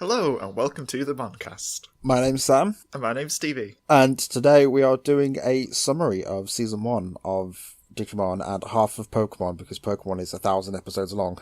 Hello and welcome to the Moncast. My name's Sam. And my name's Stevie. And today we are doing a summary of Season 1 of Digimon and half of Pokemon, because Pokemon is 1,000 episodes long.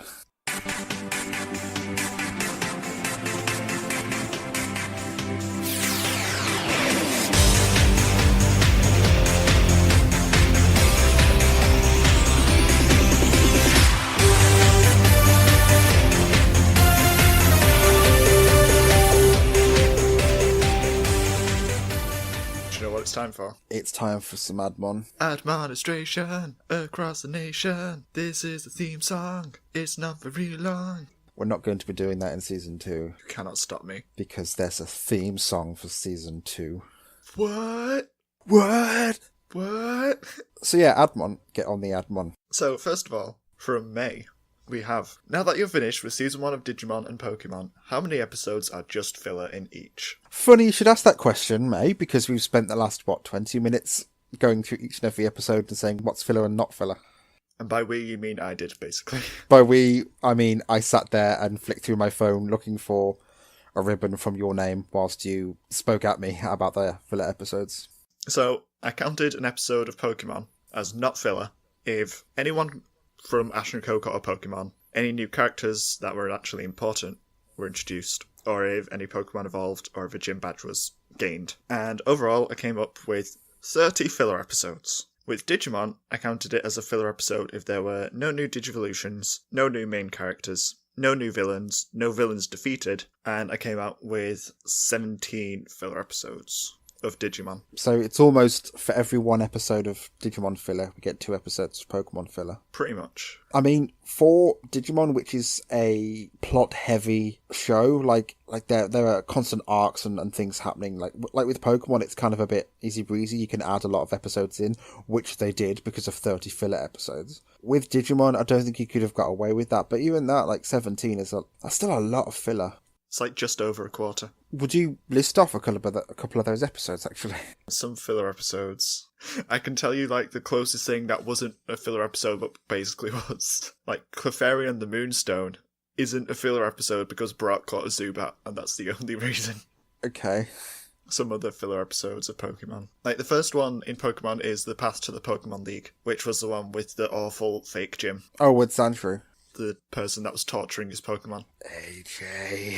It's time for? It's time for some Admon. Administration across the nation. This is the theme song. It's not very long. We're not going to be doing that in Season 2. You cannot stop me. Because there's a theme song for Season 2. What? So yeah, Admon. Get on the Admon. So, first of all, from May, we have, now that you're finished with Season 1 of Digimon and Pokemon, how many episodes are just filler in each? Funny you should ask that question, May, because we've spent the last, 20 minutes going through each and every episode and saying what's filler and not filler. And by we, you mean I did, basically. By we, I mean I sat there and flicked through my phone looking for a ribbon from your name whilst you spoke at me about the filler episodes. So, I counted an episode of Pokemon as not filler if anyone from Ash and Coco or Pokemon, any new characters that were actually important were introduced, or if any Pokemon evolved, or if a gym badge was gained. And overall, I came up with 30 filler episodes. With Digimon, I counted it as a filler episode if there were no new Digivolutions, no new main characters, no new villains, no villains defeated, and I came out with 17 filler episodes of Digimon. So it's almost for every one episode of Digimon filler, we get 2 episodes of Pokemon filler. Pretty much. I mean, for Digimon, which is a plot-heavy show, like there are constant arcs and things happening. Like with Pokemon, it's kind of a bit easy-breezy. You can add a lot of episodes in, which they did because of 30 filler episodes. With Digimon, I don't think you could have got away with that. But even that, 17 is that's still a lot of filler. It's just over a quarter. Would you list off a couple of those episodes, actually? Some filler episodes. I can tell you, the closest thing that wasn't a filler episode, but basically was. Clefairy and the Moonstone isn't a filler episode because Brock caught a Zubat, and that's the only reason. Okay. Some other filler episodes of Pokemon. The first one in Pokemon is The Path to the Pokemon League, which was the one with the awful fake gym. Oh, with Sandshrew. The person that was torturing his Pokemon. AJ.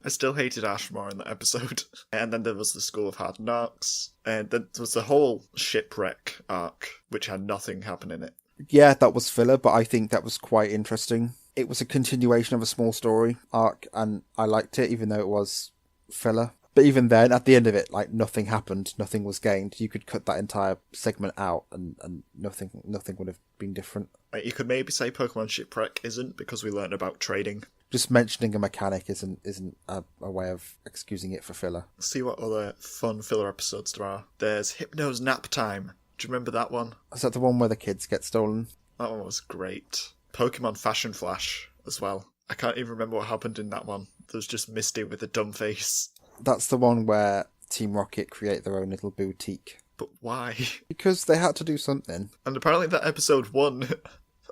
I still hated Ash more in that episode. And then there was the School of Hard Knocks. And then there was the whole shipwreck arc, which had nothing happen in it. Yeah, that was filler, but I think that was quite interesting. It was a continuation of a small story arc, and I liked it, even though it was filler. But even then, at the end of it, nothing happened, nothing was gained. You could cut that entire segment out, and nothing would have been different. You could maybe say Pokemon Shipwreck isn't, because we learned about trading. Just mentioning a mechanic isn't a way of excusing it for filler. See what other fun filler episodes there are. There's Hypno's Nap Time. Do you remember that one? Is that the one where the kids get stolen? That one was great. Pokemon Fashion Flash as well. I can't even remember what happened in that one. There was just Misty with a dumb face. That's the one where Team Rocket create their own little boutique. But why? Because they had to do something. And apparently that episode won.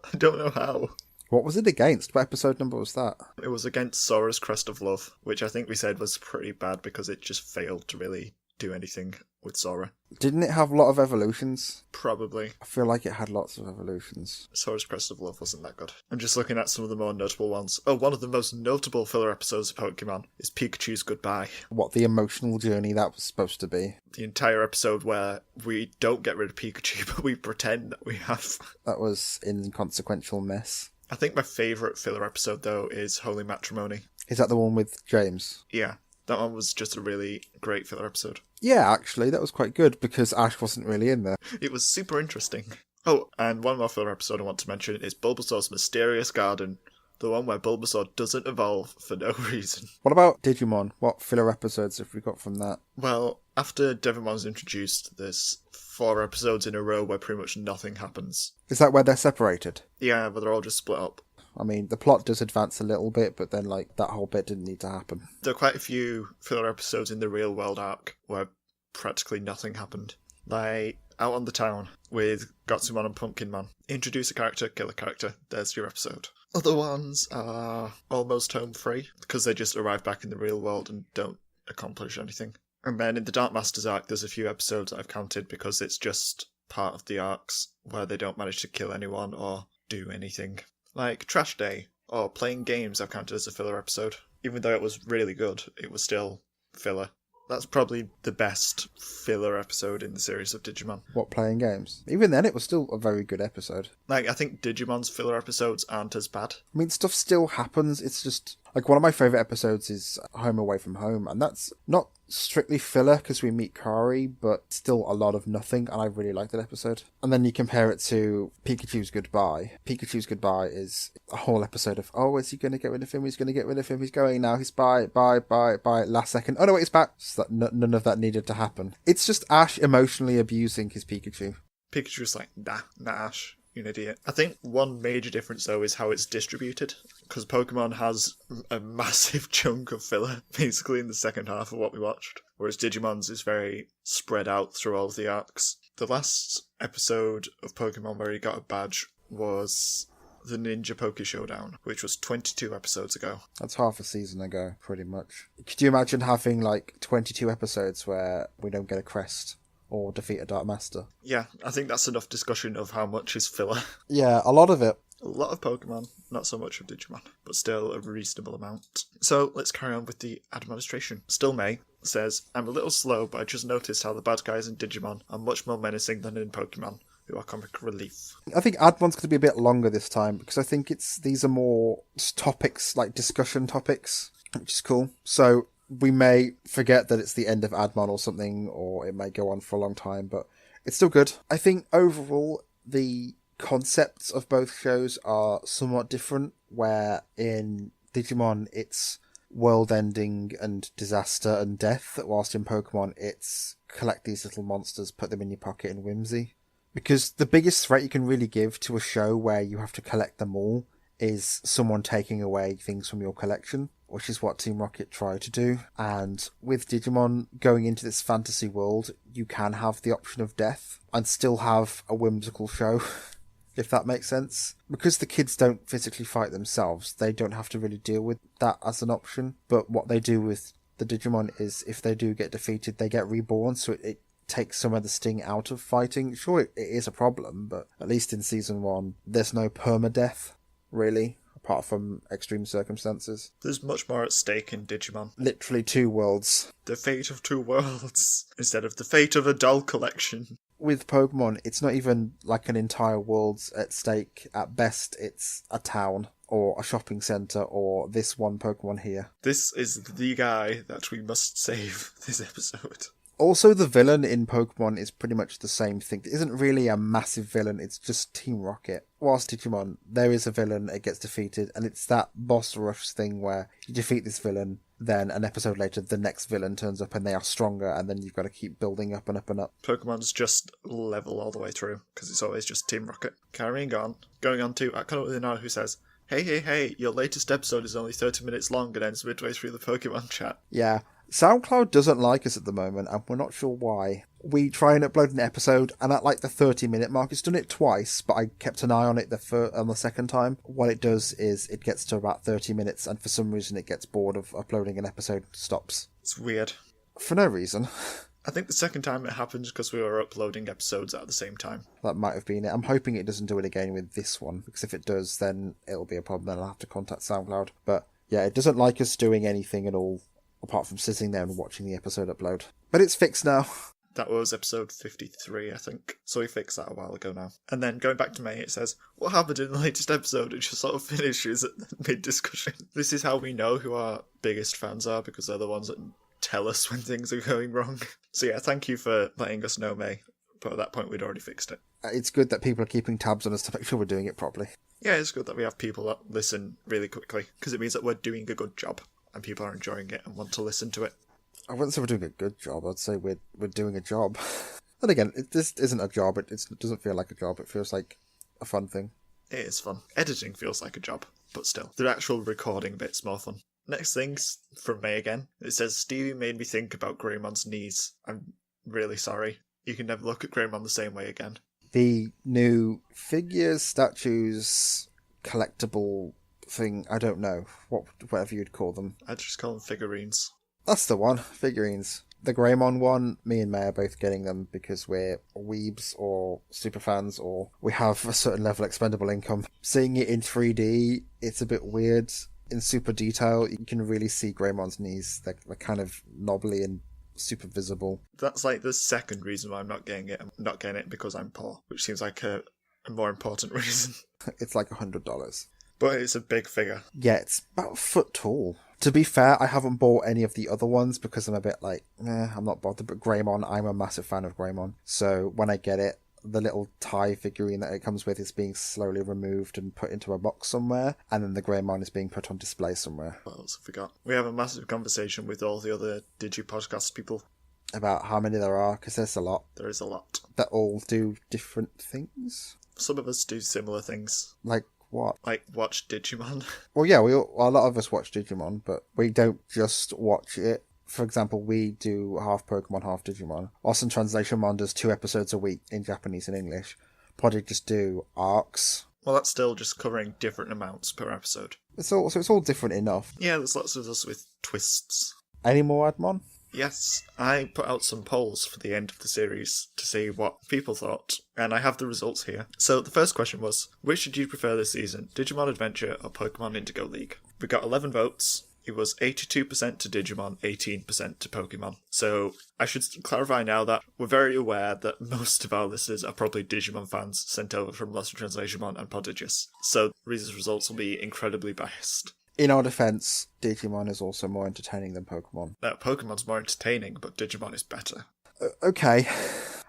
I don't know how. What was it against? What episode number was that? It was against Sora's Crest of Love, which I think we said was pretty bad because it just failed to really do anything with Sora. Didn't it have a lot of evolutions? Probably. I feel like it had lots of evolutions. Sora's Crest of Love wasn't that good. I'm just looking at some of the more notable ones. Oh, one of the most notable filler episodes of Pokemon is Pikachu's Goodbye. What the emotional journey that was supposed to be. The entire episode where we don't get rid of Pikachu, but we pretend that we have. That was an inconsequential mess. I think my favourite filler episode, though, is Holy Matrimony. Is that the one with James? Yeah. That one was just a really great filler episode. Yeah, actually, that was quite good because Ash wasn't really in there. It was super interesting. Oh, and one more filler episode I want to mention is Bulbasaur's Mysterious Garden. The one where Bulbasaur doesn't evolve for no reason. What about Digimon? What filler episodes have we got from that? Well, after Devimon's introduced, there's 4 episodes in a row where pretty much nothing happens. Is that where they're separated? Yeah, but they're all just split up. I mean, the plot does advance a little bit, but then, that whole bit didn't need to happen. There are quite a few filler episodes in the real world arc where practically nothing happened. Out on the Town with Gotsumon and Pumpkinmon. Introduce a character, kill a character. There's your episode. Other ones are almost home free, because they just arrive back in the real world and don't accomplish anything. And then in the Dark Masters arc, there's a few episodes that I've counted because it's just part of the arcs where they don't manage to kill anyone or do anything. Like Trash Day or Playing Games I've counted as a filler episode. Even though it was really good, it was still filler. That's probably the best filler episode in the series of Digimon. What, Playing Games? Even then, it was still a very good episode. Like, I think Digimon's filler episodes aren't as bad. I mean, stuff still happens. It's just, like, one of my favourite episodes is Home Away from Home, and that's not strictly filler because we meet Kari, but still a lot of nothing, and I really like that episode. And then you compare it to Pikachu's Goodbye. Pikachu's Goodbye is a whole episode of, oh, is he going to get rid of him? He's going to get rid of him. He's going now. He's bye. Last second. Oh, no, wait, he's back. So that none of that needed to happen. It's just Ash emotionally abusing his Pikachu. Pikachu's like, nah, Ash. You're an idiot. I think one major difference, though, is how it's distributed. Because Pokemon has a massive chunk of filler, basically, in the second half of what we watched. Whereas Digimon's is very spread out through all of the arcs. The last episode of Pokemon where he got a badge was the Ninja Poke Showdown, which was 22 episodes ago. That's half a season ago, pretty much. Could you imagine having, like, 22 episodes where we don't get a crest? Or defeat a Dark Master. Yeah, I think that's enough discussion of how much is filler. Yeah, a lot of it. A lot of Pokemon, not so much of Digimon, but still a reasonable amount. So let's carry on with the administration. Still May says, I'm a little slow, but I just noticed how the bad guys in Digimon are much more menacing than in Pokemon, who are comic relief. I think Admon's going to be a bit longer this time, because I think these are more topics, like discussion topics, which is cool. So we may forget that it's the end of Admon or something, or it may go on for a long time, but it's still good. I think overall, the concepts of both shows are somewhat different, where in Digimon it's world-ending and disaster and death, whilst in Pokemon it's collect these little monsters, put them in your pocket and whimsy. Because the biggest threat you can really give to a show where you have to collect them all is someone taking away things from your collection, which is what Team Rocket tried to do. And with Digimon going into this fantasy world, you can have the option of death and still have a whimsical show, if that makes sense. Because the kids don't physically fight themselves, they don't have to really deal with that as an option. But what they do with the Digimon is, if they do get defeated, they get reborn, so it takes some of the sting out of fighting. Sure, it is a problem, but at least in Season 1, there's no permadeath, really, apart from extreme circumstances. There's much more at stake in Digimon. Literally 2 worlds. The fate of 2 worlds, instead of the fate of a doll collection. With Pokemon, it's not even like an entire world's at stake. At best, it's a town, or a shopping centre, or this one Pokemon here. This is the guy that we must save this episode. Also, the villain in Pokemon is pretty much the same thing. It isn't really a massive villain, it's just Team Rocket. Whilst Digimon, there is a villain, it gets defeated, and it's that boss rush thing where you defeat this villain, then an episode later the next villain turns up and they are stronger, and then you've got to keep building up and up and up. Pokemon's just level all the way through, because it's always just Team Rocket. Carrying on, going on to Akano who says, Hey, your latest episode is only 30 minutes long and ends midway through the Pokemon chat. Yeah. SoundCloud doesn't like us at the moment, and we're not sure why. We try and upload an episode, and at like the 30-minute mark, it's done it twice, but I kept an eye on it on the second time. What it does is it gets to about 30 minutes, and for some reason it gets bored of uploading an episode, stops. It's weird. For no reason. I think the second time it happened because we were uploading episodes at the same time. That might have been it. I'm hoping it doesn't do it again with this one, because if it does, then it'll be a problem, then I'll have to contact SoundCloud. But yeah, it doesn't like us doing anything at all, apart from sitting there and watching the episode upload. But it's fixed now. That was episode 53, I think. So we fixed that a while ago now. And then going back to May, it says, what happened in the latest episode? It just sort of finishes at mid-discussion. This is how we know who our biggest fans are, because they're the ones that tell us when things are going wrong. So yeah, thank you for letting us know, May. But at that point, we'd already fixed it. It's good that people are keeping tabs on us to make sure we're doing it properly. Yeah, it's good that we have people that listen really quickly, because it means that we're doing a good job. And people are enjoying it and want to listen to it. I wouldn't say we're doing a good job. I'd say we're doing a job. And again, this isn't a job. It doesn't feel like a job. It feels like a fun thing. It is fun. Editing feels like a job, but still. The actual recording bit's more fun. Next thing's from May again. It says, Stevie made me think about Greymon's knees. I'm really sorry. You can never look at Greymon the same way again. The new figures, statues, collectible thing. I don't know. Whatever you'd call them. I'd just call them figurines. That's the one. Figurines. The Greymon one, me and May are both getting them because we're weebs or superfans or we have a certain level of expendable income. Seeing it in 3D, it's a bit weird. In super detail, you can really see Greymon's knees. They're kind of knobbly and super visible. That's like the second reason why I'm not getting it. I'm not getting it because I'm poor, which seems like a more important reason. It's like $100. But it's a big figure. Yeah, it's about a foot tall. To be fair, I haven't bought any of the other ones because I'm a bit like, I'm not bothered. But Greymon, I'm a massive fan of Greymon. So when I get it, the little tie figurine that it comes with is being slowly removed and put into a box somewhere. And then the Greymon is being put on display somewhere. What else have we got? We have a massive conversation with all the other Digi-podcast people. About how many there are, because there's a lot. There is a lot. That all do different things. Some of us do similar things. Like what? Like watch Digimon. Well, yeah, a lot of us watch Digimon, but we don't just watch it. For example, we do half Pokemon, half Digimon. Awesome Translation Mon does 2 episodes a week in Japanese and English. Probably just do arcs. Well, that's still just covering different amounts per episode. It's all different enough. Yeah, there's lots of us with twists. Any more, Admon? Yes, I put out some polls for the end of the series to see what people thought, and I have the results here. So the first question was, which did you prefer this season, Digimon Adventure or Pokemon Indigo League? We got 11 votes. It was 82% to Digimon, 18% to Pokemon. So I should clarify now that we're very aware that most of our listeners are probably Digimon fans sent over from Lost in Translation Mon and Podigious. So these results will be incredibly biased. In our defense, Digimon is also more entertaining than Pokemon. Now, Pokemon's more entertaining, but Digimon is better. Okay.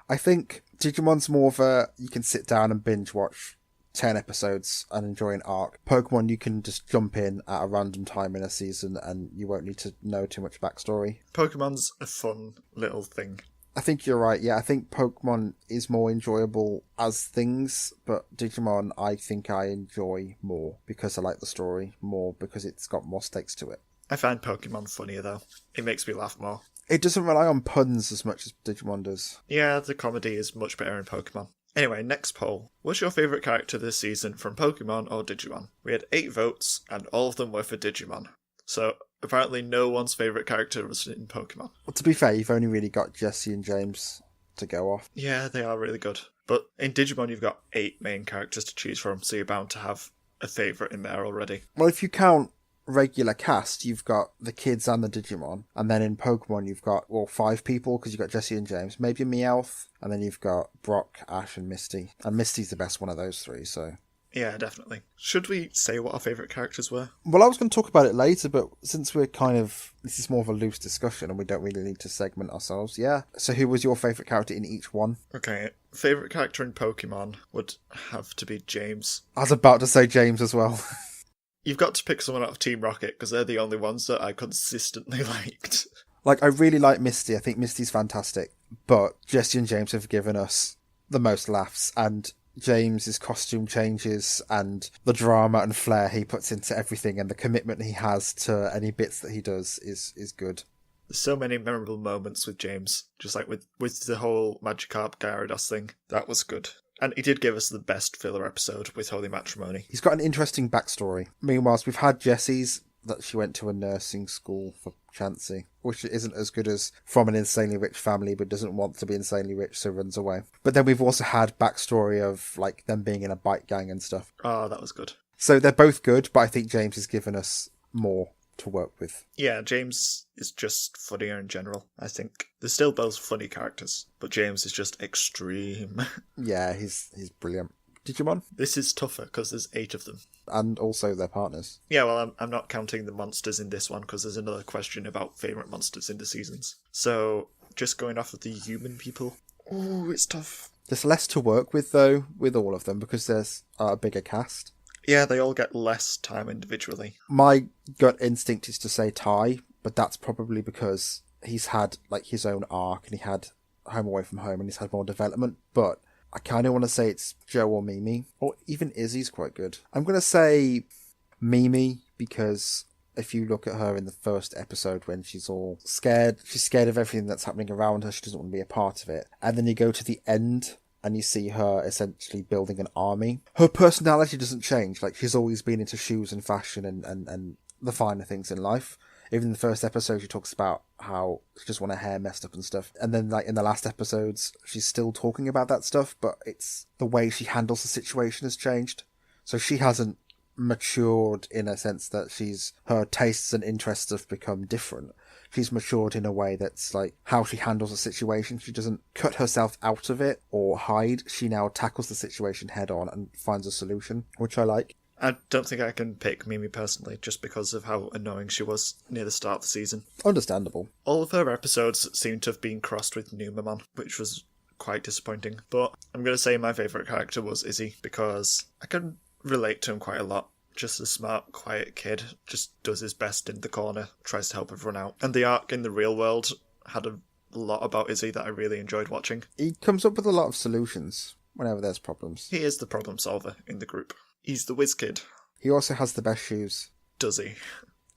I think Digimon's more of a, you can sit down and binge watch 10 episodes and enjoy an arc. Pokemon, you can just jump in at a random time in a season and you won't need to know too much backstory. Pokemon's a fun little thing. I think you're right, yeah. I think Pokemon is more enjoyable as things, but Digimon I think I enjoy more because I like the story, more because it's got more stakes to it. I find Pokemon funnier though. It makes me laugh more. It doesn't rely on puns as much as Digimon does. Yeah, the comedy is much better in Pokemon. Anyway, next poll. What's your favourite character this season from Pokemon or Digimon? We had 8 votes, and all of them were for Digimon. So, apparently no one's favourite character was in Pokemon. Well, to be fair, you've only really got Jesse and James to go off. Yeah, they are really good. But in Digimon you've got 8 main characters to choose from, so you're bound to have a favourite in there already. Well, if you count regular cast, you've got the kids and the Digimon, and then in Pokemon you've got 5 people because you've got Jesse and James, maybe Meowth, and then you've got Brock, Ash and Misty, and Misty's the best one of those 3. So yeah, definitely. Should we say what our favourite characters were? well, I was going to talk about it later, but since we're this is more of a loose discussion and we don't really need to segment ourselves, yeah. So who was your favourite character in each one? Okay, favourite character in Pokemon would have to be James. I was about to say James as well. You've got to pick someone out of Team Rocket, because they're the only ones that I consistently liked. Like, I really like Misty. I think Misty's fantastic. But Jesse and James have given us the most laughs. And James's costume changes and the drama and flair he puts into everything and the commitment he has to any bits that he does is good. There's so many memorable moments with James. Just like with the whole Magikarp Gyarados thing. That was good. And he did give us the best filler episode with Holy Matrimony. He's got an interesting backstory. Meanwhile, we've had Jessie's, that she went to a nursing school for Chansey, which isn't as good as from an insanely rich family, but doesn't want to be insanely rich, so runs away. But then we've also had backstory of like them being in a bike gang and stuff. Oh, that was good. So they're both good, but I think James has given us more to work with. Yeah, James is just funnier in general, I think. They're still both funny characters, but James is just extreme. Yeah, he's brilliant. Digimon? This is tougher because there's 8 of them. And also their partners. Yeah, well, I'm not counting the monsters in this one because there's another question about favourite monsters in the seasons. So, just going off of the human people. Oh, it's tough. There's less to work with, though, with all of them, because there's a bigger cast. Yeah, they all get less time individually. My gut instinct is to say Ty, but that's probably because he's had like his own arc and he had Home Away from Home and he's had more development. But I kind of want to say it's Joe or Mimi, or even Izzy's quite good. I'm going to say Mimi because if you look at her in the first episode when she's all scared, she's scared of everything that's happening around her, she doesn't want to be a part of it. And then you go to the end and you see her essentially building an army. Her personality doesn't change. Like, she's always been into shoes and fashion and the finer things in life. Even in the first episode, she talks about how she just want her hair messed up and stuff. And then, like, in the last episodes, she's still talking about that stuff, but it's the way she handles the situation has changed. So she hasn't matured in a sense that her tastes and interests have become different. She's matured in a way that's like how she handles a situation. She doesn't cut herself out of it or hide. She now tackles the situation head on and finds a solution, which I like. I don't think I can pick Mimi personally, just because of how annoying she was near the start of the season. Understandable. All of her episodes seem to have been crossed with Numamon, which was quite disappointing. But I'm going to say my favourite character was Izzy, because I can relate to him quite a lot. Just a smart, quiet kid, just does his best in the corner, tries to help everyone out. And the arc in the real world had a lot about Izzy that I really enjoyed watching. He comes up with a lot of solutions whenever there's problems. He is the problem solver in the group. He's the whiz kid. He also has the best shoes. Does he?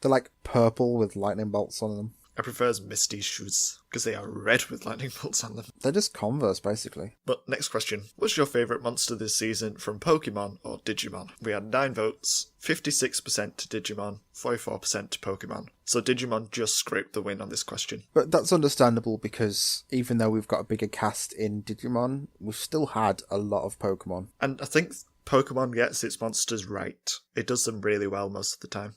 They're like purple with lightning bolts on them. I prefer Misty's shoes, because they are red with lightning bolts on them. They're just Converse, basically. But next question. What's your favourite monster this season from Pokemon or Digimon? We had 9 votes, 56% to Digimon, 44% to Pokemon. So Digimon just scraped the win on this question. But that's understandable because even though we've got a bigger cast in Digimon, we've still had a lot of Pokemon. And I think Pokemon gets its monsters right. It does them really well most of the time.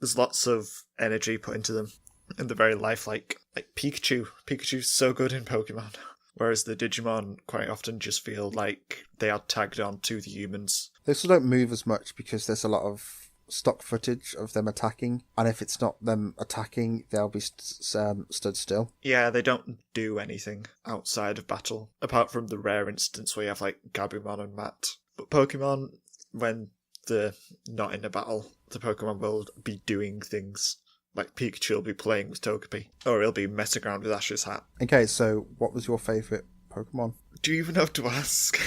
There's lots of energy put into them. And they're very lifelike. Like Pikachu. Pikachu's so good in Pokemon. Whereas the Digimon quite often just feel like they are tagged on to the humans. They also don't move as much because there's a lot of stock footage of them attacking. And if it's not them attacking, they'll be stood still. Yeah, they don't do anything outside of battle. Apart from the rare instance where you have like Gabumon and Matt. But Pokemon, when they're not in a battle, the Pokemon will be doing things. Like Pikachu will be playing with Togepi. Or he'll be messing around with Ash's hat. Okay, so what was your favourite Pokemon? Do you even have to ask?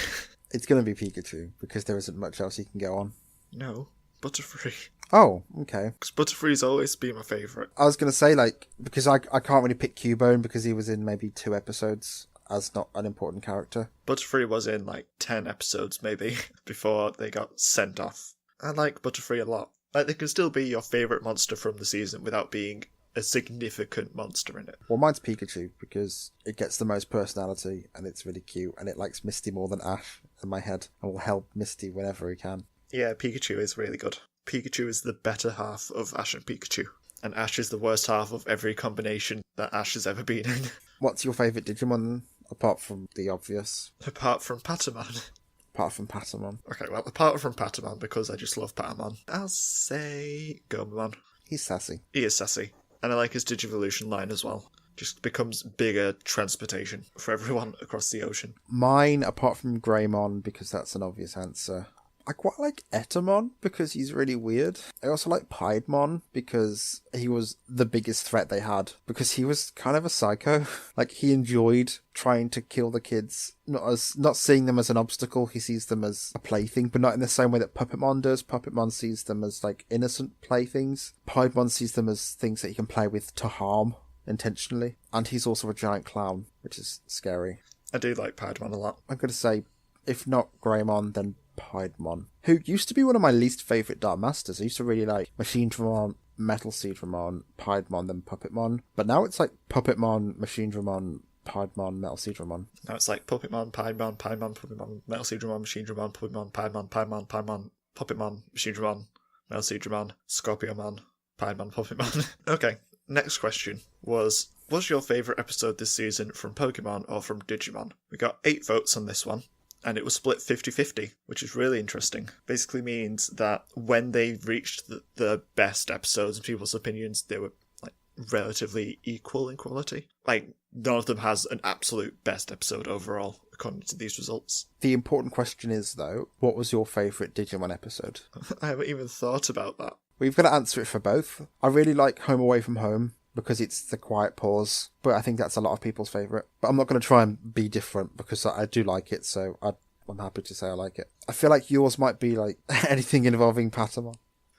It's going to be Pikachu, because there isn't much else you can go on. No, Butterfree. Oh, okay. Because Butterfree's always been my favourite. I was going to say, like, because I can't really pick Cubone because he was in maybe 2 episodes as not an important character. Butterfree was in like 10 episodes maybe before they got sent off. I like Butterfree a lot. Like, they can still be your favourite monster from the season without being a significant monster in it. Well, mine's Pikachu, because it gets the most personality, and it's really cute, and it likes Misty more than Ash in my head, and will help Misty whenever he can. Yeah, Pikachu is really good. Pikachu is the better half of Ash and Pikachu. And Ash is the worst half of every combination that Ash has ever been in. What's your favourite Digimon, apart from the obvious? Apart from Patamon. Apart from Patamon. Okay, well, apart from Patamon, because I just love Patamon, I'll say Gomamon. He's sassy. He is sassy. And I like his Digivolution line as well. Just becomes bigger transportation for everyone across the ocean. Mine, apart from Greymon, because that's an obvious answer, I quite like Etamon because he's really weird. I also like Piedmon because he was the biggest threat they had, because he was kind of a psycho. Like, he enjoyed trying to kill the kids, not seeing them as an obstacle. He sees them as a plaything, but not in the same way that Puppetmon does. Puppetmon sees them as like innocent playthings. Piedmon sees them as things that he can play with to harm intentionally. And he's also a giant clown, which is scary. I do like Piedmon a lot. I'm going to say, if not Greymon, then Piedmon, who used to be one of my least favourite Dark Masters. I used to really like Machine Dramon, Metal Seed Dramon, Piedmon, then Puppetmon. But now it's like Puppetmon, Machine Dramon, Piedmon, Metal Seed Dramon. Now it's like Puppetmon, Piedmon, Piedmon, Puppetmon, Metal Seed Dramon, Machine Dramon, Puppetmon, Piedmon, Piedmon, Piedmon, Puppetmon, Machine Dramon, Metal Seed Dramon, Scorpiomon, Piedmon, Puppetmon. Okay, next question was, what's your favourite episode this season from Pokemon or from Digimon? We got 8 votes on this one. And it was split 50-50, which is really interesting. Basically means that when they reached the best episodes in people's opinions, they were like relatively equal in quality. Like, none of them has an absolute best episode overall, according to these results. The important question is, though, what was your favourite Digimon episode? I haven't even thought about that. We've got to answer it for both. I really like Home Away from Home, because it's the quiet pause, but I think that's a lot of people's favourite. But I'm not going to try and be different, because I do like it, so I'm happy to say I like it. I feel like yours might be like anything involving Patamon.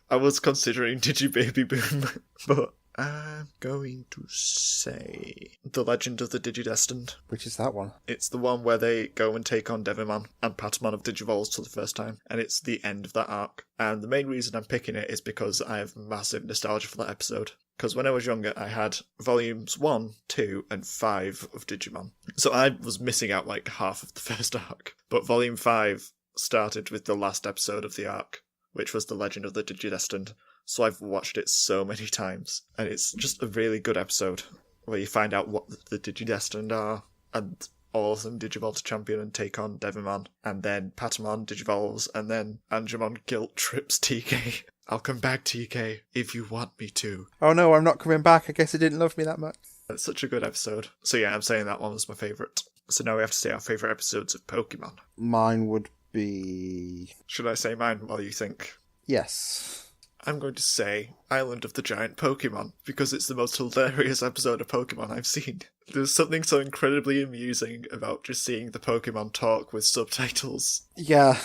I was considering Digibaby Boom, but I'm going to say The Legend of the Digidestined. Which is that one? It's the one where they go and take on Devimon and Patamon of Digivolves for the first time, and it's the end of that arc. And the main reason I'm picking it is because I have massive nostalgia for that episode. Because when I was younger, I had volumes 1, 2, and 5 of Digimon. So I was missing out like half of the first arc. But volume 5 started with the last episode of the arc, which was The Legend of the Digidestined. So I've watched it so many times. And it's just a really good episode where you find out what the Digidestined are, and all of them digivolve to champion and take on Devimon, and then Patamon digivolves, and then Angemon guilt trips TK. I'll come back, TK, if you want me to. Oh no, I'm not coming back. I guess he didn't love me that much. It's such a good episode. So yeah, I'm saying that one was my favourite. So now we have to say our favourite episodes of Pokemon. Mine would be... Should I say mine while you think? Yes. I'm going to say Island of the Giant Pokemon, because it's the most hilarious episode of Pokemon I've seen. There's something so incredibly amusing about just seeing the Pokemon talk with subtitles. Yeah,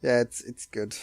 it's good.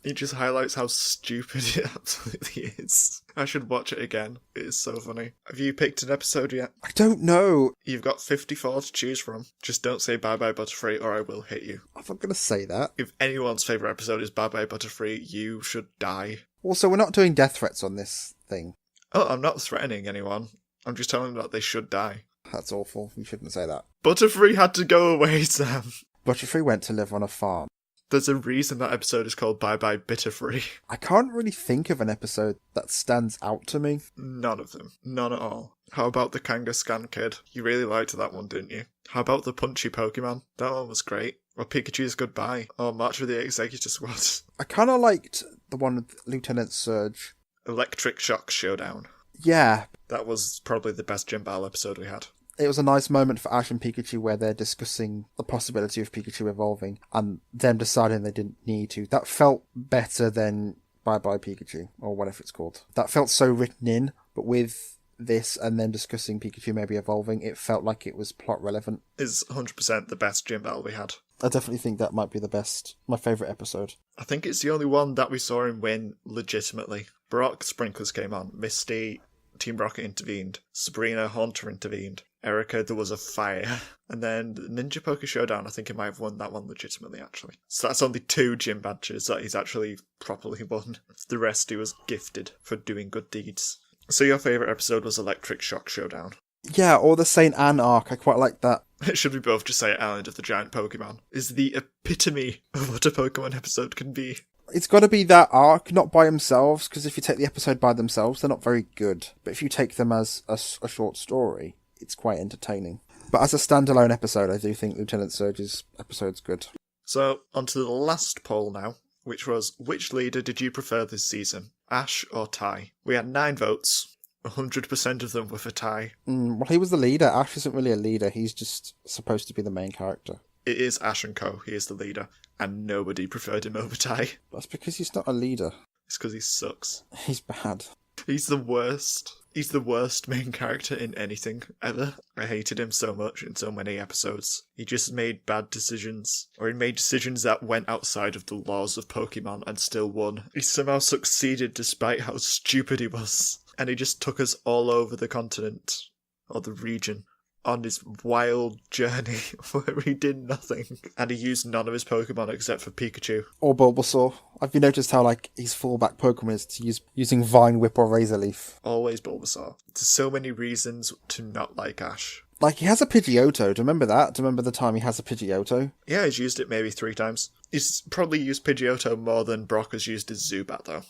It just highlights how stupid it absolutely is. I should watch it again. It is so funny. Have you picked an episode yet? I don't know. You've got 54 to choose from. Just don't say Bye Bye Butterfree or I will hit you. I'm not going to say that. If anyone's favourite episode is Bye Bye Butterfree, you should die. Also, we're not doing death threats on this thing. Oh, I'm not threatening anyone. I'm just telling them that they should die. That's awful. You shouldn't say that. Butterfree had to go away, Sam. Butterfree went to live on a farm. There's a reason that episode is called Bye Bye Bitterfree. I can't really think of an episode that stands out to me. None of them. None at all. How about the Kangaskhan Kid? You really liked that one, didn't you? How about the Punchy Pokemon? That one was great. Or Pikachu's Goodbye. Or March of the Executor Squad. I kind of liked the one with Lieutenant Surge. Electric Shock Showdown. Yeah. That was probably the best Gym Battle episode we had. It was a nice moment for Ash and Pikachu where they're discussing the possibility of Pikachu evolving and them deciding they didn't need to. That felt better than Bye Bye Pikachu, or whatever it's called. That felt so written in, but with this and then discussing Pikachu maybe evolving, it felt like it was plot relevant. Is 100% the best Gym Battle we had. I definitely think that might be my favourite episode. I think it's the only one that we saw him win legitimately. Brock Sprinklers came on, Misty, Team Rocket intervened, Sabrina, Haunter intervened, Erica, there was a fire, and then Ninja Poker Showdown, I think he might have won that one legitimately, actually. So that's only 2 gym badges that he's actually properly won. The rest he was gifted for doing good deeds. So your favourite episode was Electric Shock Showdown. Yeah, or the St. Anne arc, I quite like that. Should we both just say Island of the Giant Pokemon? Is the epitome of what a Pokemon episode can be. It's got to be that arc, not by themselves, because if you take the episode by themselves, they're not very good. But if you take them as a short story, it's quite entertaining. But as a standalone episode, I do think Lieutenant Surge's episode's good. So, on to the last poll now, which was, which leader did you prefer this season? Ash or Ty? We had 9 votes. 100% of them were for Ty. Well, he was the leader. Ash isn't really a leader. He's just supposed to be the main character. It is Ash and Co. He is the leader. And nobody preferred him over Ty. That's because he's not a leader. It's because he sucks. He's bad. He's the worst. He's the worst main character in anything ever. I hated him so much in so many episodes. He just made bad decisions. Or he made decisions that went outside of the laws of Pokemon and still won. He somehow succeeded despite how stupid he was. And he just took us all over the continent. Or the region. On his wild journey where he did nothing. And he used none of his Pokemon except for Pikachu. Or Bulbasaur. Have you noticed how, his fallback Pokemon is to using Vine Whip or Razor Leaf? Always Bulbasaur. There's so many reasons to not like Ash. He has a Pidgeotto. Do you remember that? Do you remember the time he has a Pidgeotto? Yeah, he's used it maybe 3 times. He's probably used Pidgeotto more than Brock has used his Zubat, though.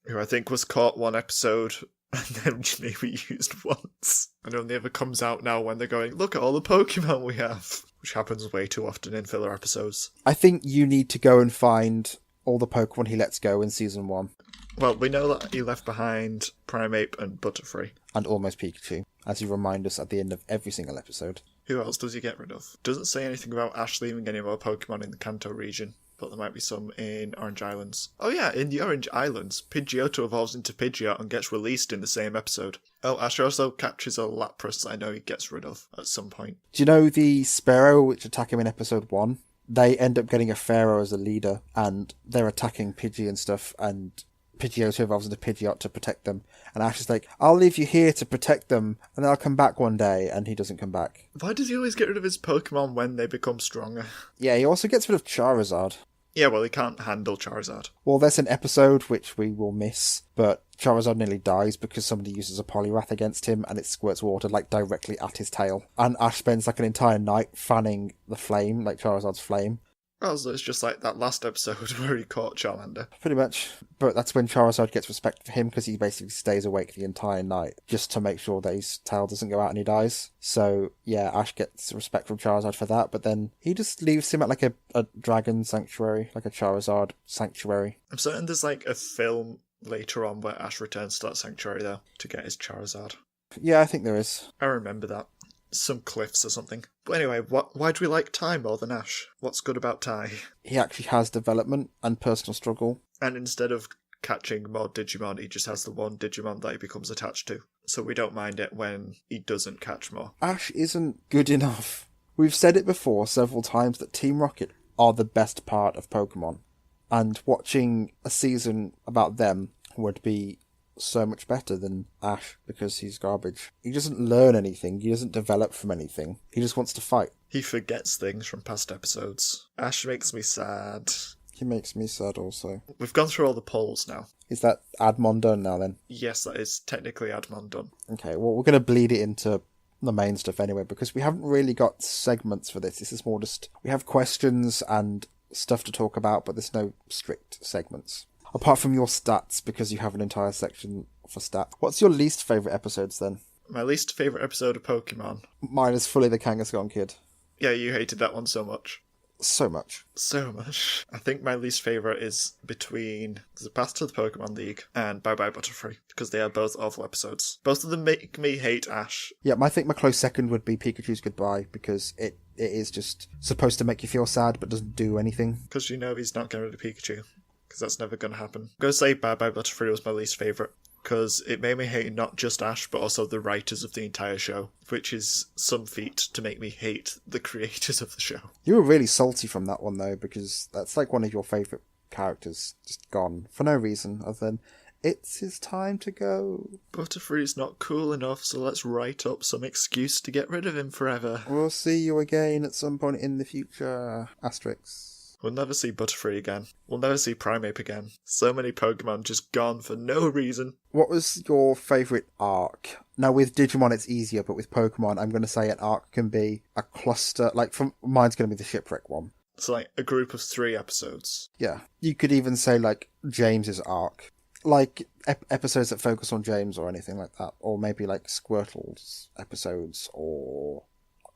Who I think was caught 1 episode and then maybe used once. And only ever comes out now when they're going, look at all the Pokemon we have. Which happens way too often in filler episodes. I think you need to go and find all the Pokemon he lets go in Season 1. Well, we know that he left behind Primeape and Butterfree. And almost Pikachu, as you remind us at the end of every single episode. Who else does he get rid of? Doesn't say anything about Ash leaving any more Pokemon in the Kanto region. But there might be some in Orange Islands. Oh yeah, in the Orange Islands, Pidgeotto evolves into Pidgeot and gets released in the same episode. Oh, Ash also captures a Lapras that I know he gets rid of at some point. Do you know the Sparrow which attack him in episode 1? They end up getting a Pharaoh as a leader, and they're attacking Pidgey and stuff, and Pidgeotto evolves into Pidgeot to protect them. And Ash is like, I'll leave you here to protect them, and then I'll come back one day, and he doesn't come back. Why does he always get rid of his Pokemon when they become stronger? Yeah, he also gets rid of Charizard. Yeah, well, he can't handle Charizard. Well, there's an episode which we will miss, but Charizard nearly dies because somebody uses a Poliwrath against him and it squirts water like directly at his tail. And Ash spends like an entire night fanning the flame, like Charizard's flame. Oh, so it's just like that last episode where he caught Charmander. Pretty much. But that's when Charizard gets respect for him because he basically stays awake the entire night just to make sure that his tail doesn't go out and he dies. So, yeah, Ash gets respect from Charizard for that, but then he just leaves him at like a dragon sanctuary, like a Charizard sanctuary. I'm certain there's like a film later on where Ash returns to that sanctuary though to get his Charizard. Yeah, I think there is. I remember that. Some cliffs or something. But anyway, why do we like Ty more than Ash? What's good about Ty? He actually has development and personal struggle. And instead of catching more Digimon, he just has the one Digimon that he becomes attached to. So we don't mind it when he doesn't catch more. Ash isn't good enough. We've said it before several times that Team Rocket are the best part of Pokemon. And watching a season about them would be so much better than Ash because he's garbage. He doesn't learn anything. He doesn't develop from anything. He just wants to fight. He forgets things from past episodes. Ash makes me sad. He makes me sad also. We've gone through all the polls now. Is that Admon done now then? Yes, that is technically Admon done. Okay, well we're going to bleed it into the main stuff anyway because we haven't really got segments for this. This is more just, we have questions and stuff to talk about, but there's no strict segments. Apart from your stats, because you have an entire section for stats. What's your least favourite episodes then? My least favourite episode of Pokemon. Mine is fully the Kangaskhan Kid. Yeah, you hated that one so much. So much. So much. I think my least favourite is between The Path to the Pokemon League and Bye Bye Butterfree, because they are both awful episodes. Both of them make me hate Ash. Yeah, I think my close second would be Pikachu's Goodbye, because it is just supposed to make you feel sad, but doesn't do anything. Because you know he's not getting rid of Pikachu. Because that's never going to happen. I'm going to say Bye Bye Butterfree was my least favourite, because it made me hate not just Ash, but also the writers of the entire show, which is some feat to make me hate the creators of the show. You were really salty from that one, though, because that's like one of your favourite characters just gone, for no reason other than, it's his time to go. Butterfree's not cool enough, so let's write up some excuse to get rid of him forever. We'll see you again at some point in the future. Asterix. We'll never see Butterfree again. We'll never see Primeape again. So many Pokemon just gone for no reason. What was your favourite arc? Now, with Digimon, it's easier, but with Pokemon, I'm going to say an arc can be a cluster. Like, mine's going to be the Shipwreck one. It's like a group of 3 episodes. Yeah. You could even say, like, James's arc. Like, episodes that focus on James or anything like that. Or maybe, like, Squirtle's episodes, or...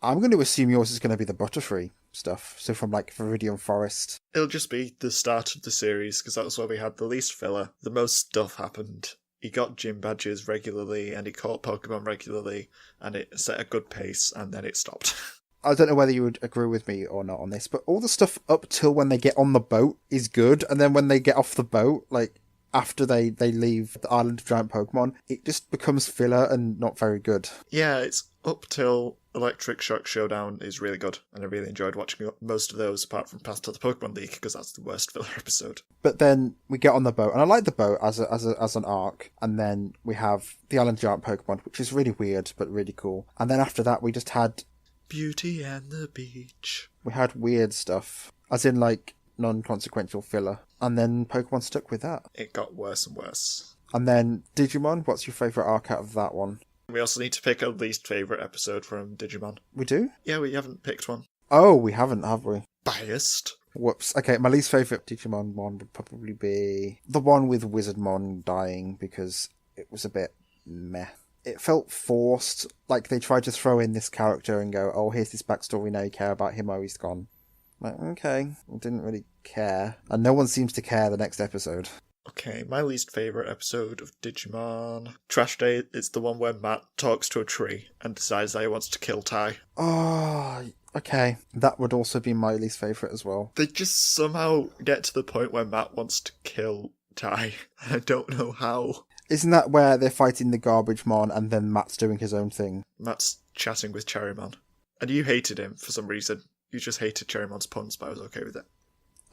I'm going to assume yours is going to be the Butterfree stuff. So from, like, Viridian Forest. It'll just be the start of the series, because that's where we had the least filler. The most stuff happened. He got gym badges regularly, and he caught Pokemon regularly, and it set a good pace, and then it stopped. I don't know whether you would agree with me or not on this, but all the stuff up till when they get on the boat is good, and then when they get off the boat, like, after they leave the island of giant Pokemon, it just becomes filler and not very good. Yeah, it's up till Electric Shock Showdown is really good, and I really enjoyed watching most of those, apart from Path to the Pokemon League, because that's the worst filler episode. But then we get on the boat, and I like the boat as an arc, and then we have the island of giant Pokemon, which is really weird, but really cool. And then after that, we just had... Beauty and the Beach. We had weird stuff, as in, like, non-consequential filler. And then Pokemon stuck with that. It got worse and worse. And then Digimon, what's your favourite arc out of that one? We also need to pick a least favourite episode from Digimon. We do? Yeah, we haven't picked one. Oh, we haven't, have we? Biased. Whoops. Okay, my least favourite Digimon one would probably be the one with Wizardmon dying, because it was a bit meh. It felt forced, like they tried to throw in this character and go, oh, here's this backstory, now you care about him, oh, he's gone. Like, okay, I didn't really care. And no one seems to care the next episode. Okay, my least favourite episode of Digimon. Trash Day is the one where Matt talks to a tree and decides that he wants to kill Ty. Oh, okay. That would also be my least favourite as well. They just somehow get to the point where Matt wants to kill Ty. I don't know how. Isn't that where they're fighting the Garbage Mon and then Matt's doing his own thing? Matt's chatting with Cherrymon. And you hated him for some reason. You just hated Cherrymon's puns, but I was okay with it.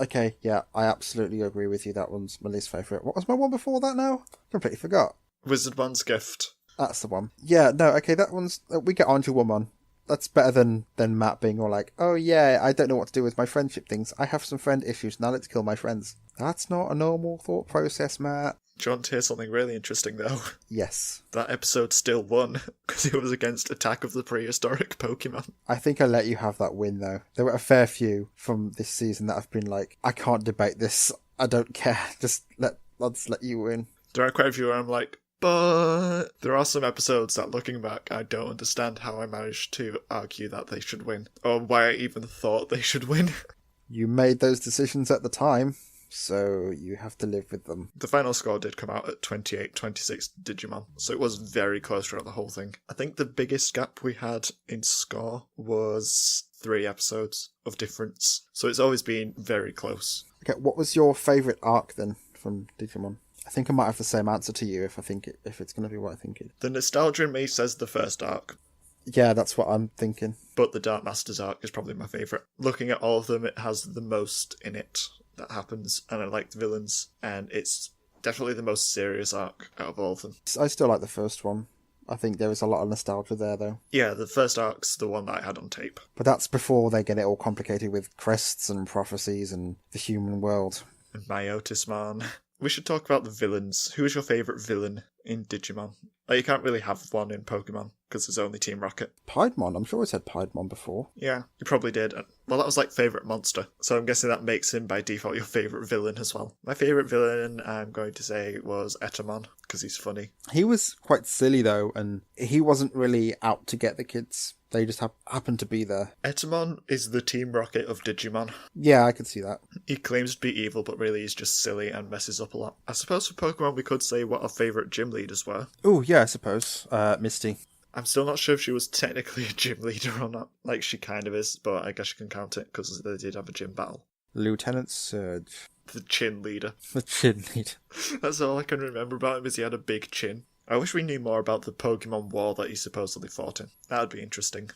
Okay, yeah, I absolutely agree with you. That one's my least favourite. What was my one before that now? Completely forgot. Wizardman's Gift. That's the one. Yeah, no, okay, that one's... We get on to one. That's better than Matt being all like, oh yeah, I don't know what to do with my friendship things. I have some friend issues, now let's kill my friends. That's not a normal thought process, Matt. Do you want to hear something really interesting, though? Yes. That episode still won, because it was against Attack of the Prehistoric Pokemon. I think I let you have that win, though. There were a fair few from this season that have been like, I can't debate this, I don't care, just let's let you win. There are quite a few where I'm like, but there are some episodes that, looking back, I don't understand how I managed to argue that they should win, or why I even thought they should win. You made those decisions at the time, so you have to live with them. The final score did come out at 28-26 Digimon, so it was very close throughout the whole thing. I think the biggest gap we had in score was 3 episodes of difference, so it's always been very close. Okay, what was your favourite arc then from Digimon? I think I might have the same answer to you if it's going to be what I think it. The nostalgia in me says the first arc. Yeah, that's what I'm thinking. But the Dark Masters arc is probably my favourite. Looking at all of them, it has the most in it that happens, and I like the villains, and it's definitely the most serious arc out of all of them. I still like the first one. I think there is a lot of nostalgia there, though. Yeah, the first arc's the one that I had on tape. But that's before they get it all complicated with crests and prophecies and the human world. And Myotisman. We should talk about the villains. Who is your favourite villain in Digimon? Like, you can't really have one in Pokemon, because there's only Team Rocket. Piedmon? I'm sure I said Piedmon before. Yeah, you probably did. Well, that was like favourite monster, so I'm guessing that makes him by default your favourite villain as well. My favourite villain, I'm going to say, was Etamon, because he's funny. He was quite silly, though, and he wasn't really out to get the kids. They just happened to be there. Etamon is the Team Rocket of Digimon. Yeah, I could see that. He claims to be evil, but really he's just silly and messes up a lot. I suppose for Pokemon we could say what our favourite gym leaders were. Oh, yeah, I suppose. Misty. I'm still not sure if she was technically a gym leader or not. Like, she kind of is, but I guess you can count it, because they did have a gym battle. Lieutenant Surge. The chin leader. The chin leader. That's all I can remember about him, is he had a big chin. I wish we knew more about the Pokemon War that he supposedly fought in. That would be interesting.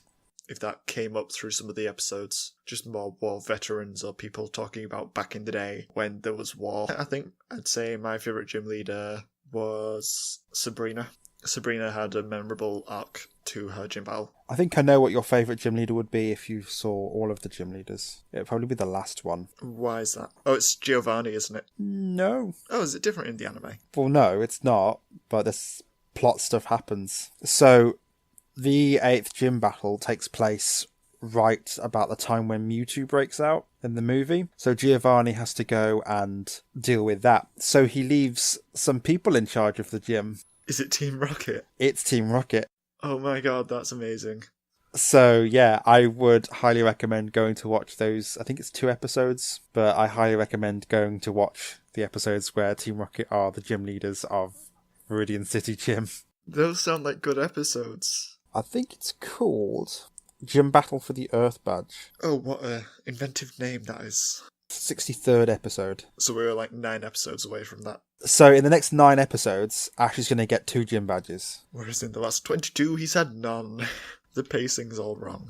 If that came up through some of the episodes. Just more war veterans or people talking about back in the day when there was war. I think I'd say my favourite gym leader was Sabrina. Sabrina had a memorable arc to her gym battle. I think I know what your favourite gym leader would be if you saw all of the gym leaders. It would probably be the last one. Why is that? Oh, it's Giovanni, isn't it? No. Oh, is it different in the anime? Well, no, it's not, but this plot stuff happens. So, the 8th gym battle takes place right about the time when Mewtwo breaks out in the movie. So Giovanni has to go and deal with that. So he leaves some people in charge of the gym. Is it Team Rocket? It's Team Rocket. Oh my god, that's amazing. So yeah, I would highly recommend going to watch those. I think it's 2 episodes, but I highly recommend going to watch the episodes where Team Rocket are the gym leaders of Viridian City Gym. Those sound like good episodes. I think it's called Gym Battle for the Earth Badge. Oh, what a inventive name that is. 63rd episode. So we were like 9 episodes away from that. So in the next 9 episodes, Ash is going to get 2 gym badges. Whereas in the last 22, he's had none. The pacing's all wrong.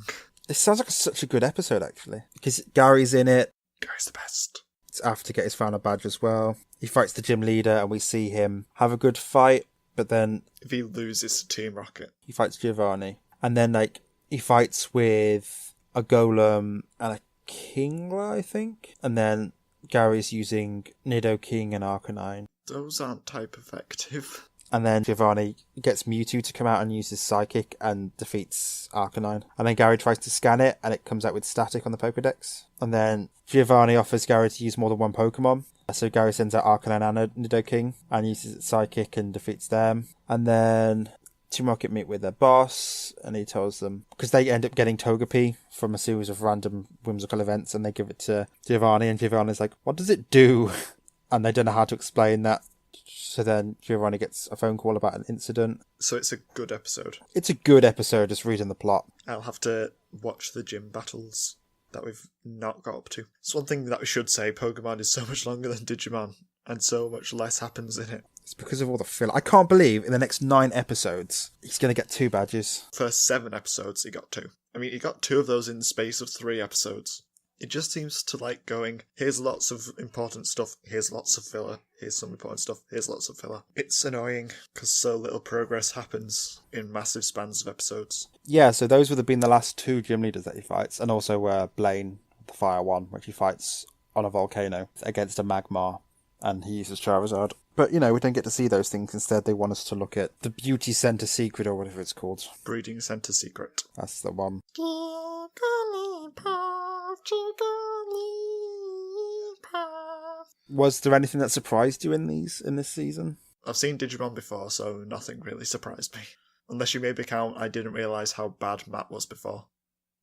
It sounds like such a good episode, actually. Because Gary's in it. Gary's the best. It's after to get his final badge as well. He fights the gym leader and we see him have a good fight, but then... If he loses to Team Rocket. He fights Giovanni. And then, he fights with a Golem and a Kingler, I think. And then Gary's using Nidoking and Arcanine. Those aren't type effective. And then Giovanni gets Mewtwo to come out and use his Psychic and defeats Arcanine. And then Gary tries to scan it and it comes out with static on the Pokedex. And then Giovanni offers Gary to use more than one Pokemon. So Gary sends out Arcanine and Nidoking and uses its Psychic and defeats them. And then Team Rocket meet with their boss and he tells them, because they end up getting Togepi from a series of random whimsical events, and they give it to Giovanni, and Giovanni's like, what does it do? And they don't know how to explain that. So then Giovanni gets a phone call about an incident. So it's a good episode. It's a good episode, just reading the plot. I'll have to watch the gym battles that we've not got up to. It's one thing that we should say, Pokemon is so much longer than Digimon, and so much less happens in it. It's because of all the filler. I can't believe in the next 9 episodes, he's going to get 2 badges. First 7 episodes, he got 2. I mean, he got 2 of those in the space of 3 episodes. It just seems to like going, here's lots of important stuff, here's lots of filler, here's some important stuff, here's lots of filler. It's annoying because so little progress happens in massive spans of episodes. Yeah, so those would have been the last two gym leaders that he fights, and also Blaine, the fire one, which he fights on a volcano against a magma, and he uses Charizard. But, we don't get to see those things. Instead, they want us to look at the Beauty Center Secret, or whatever it's called. Breeding Center Secret. That's the one. Was there anything that surprised you in this season? I've seen Digimon before, so nothing really surprised me. Unless you maybe count, I didn't realise how bad Matt was before.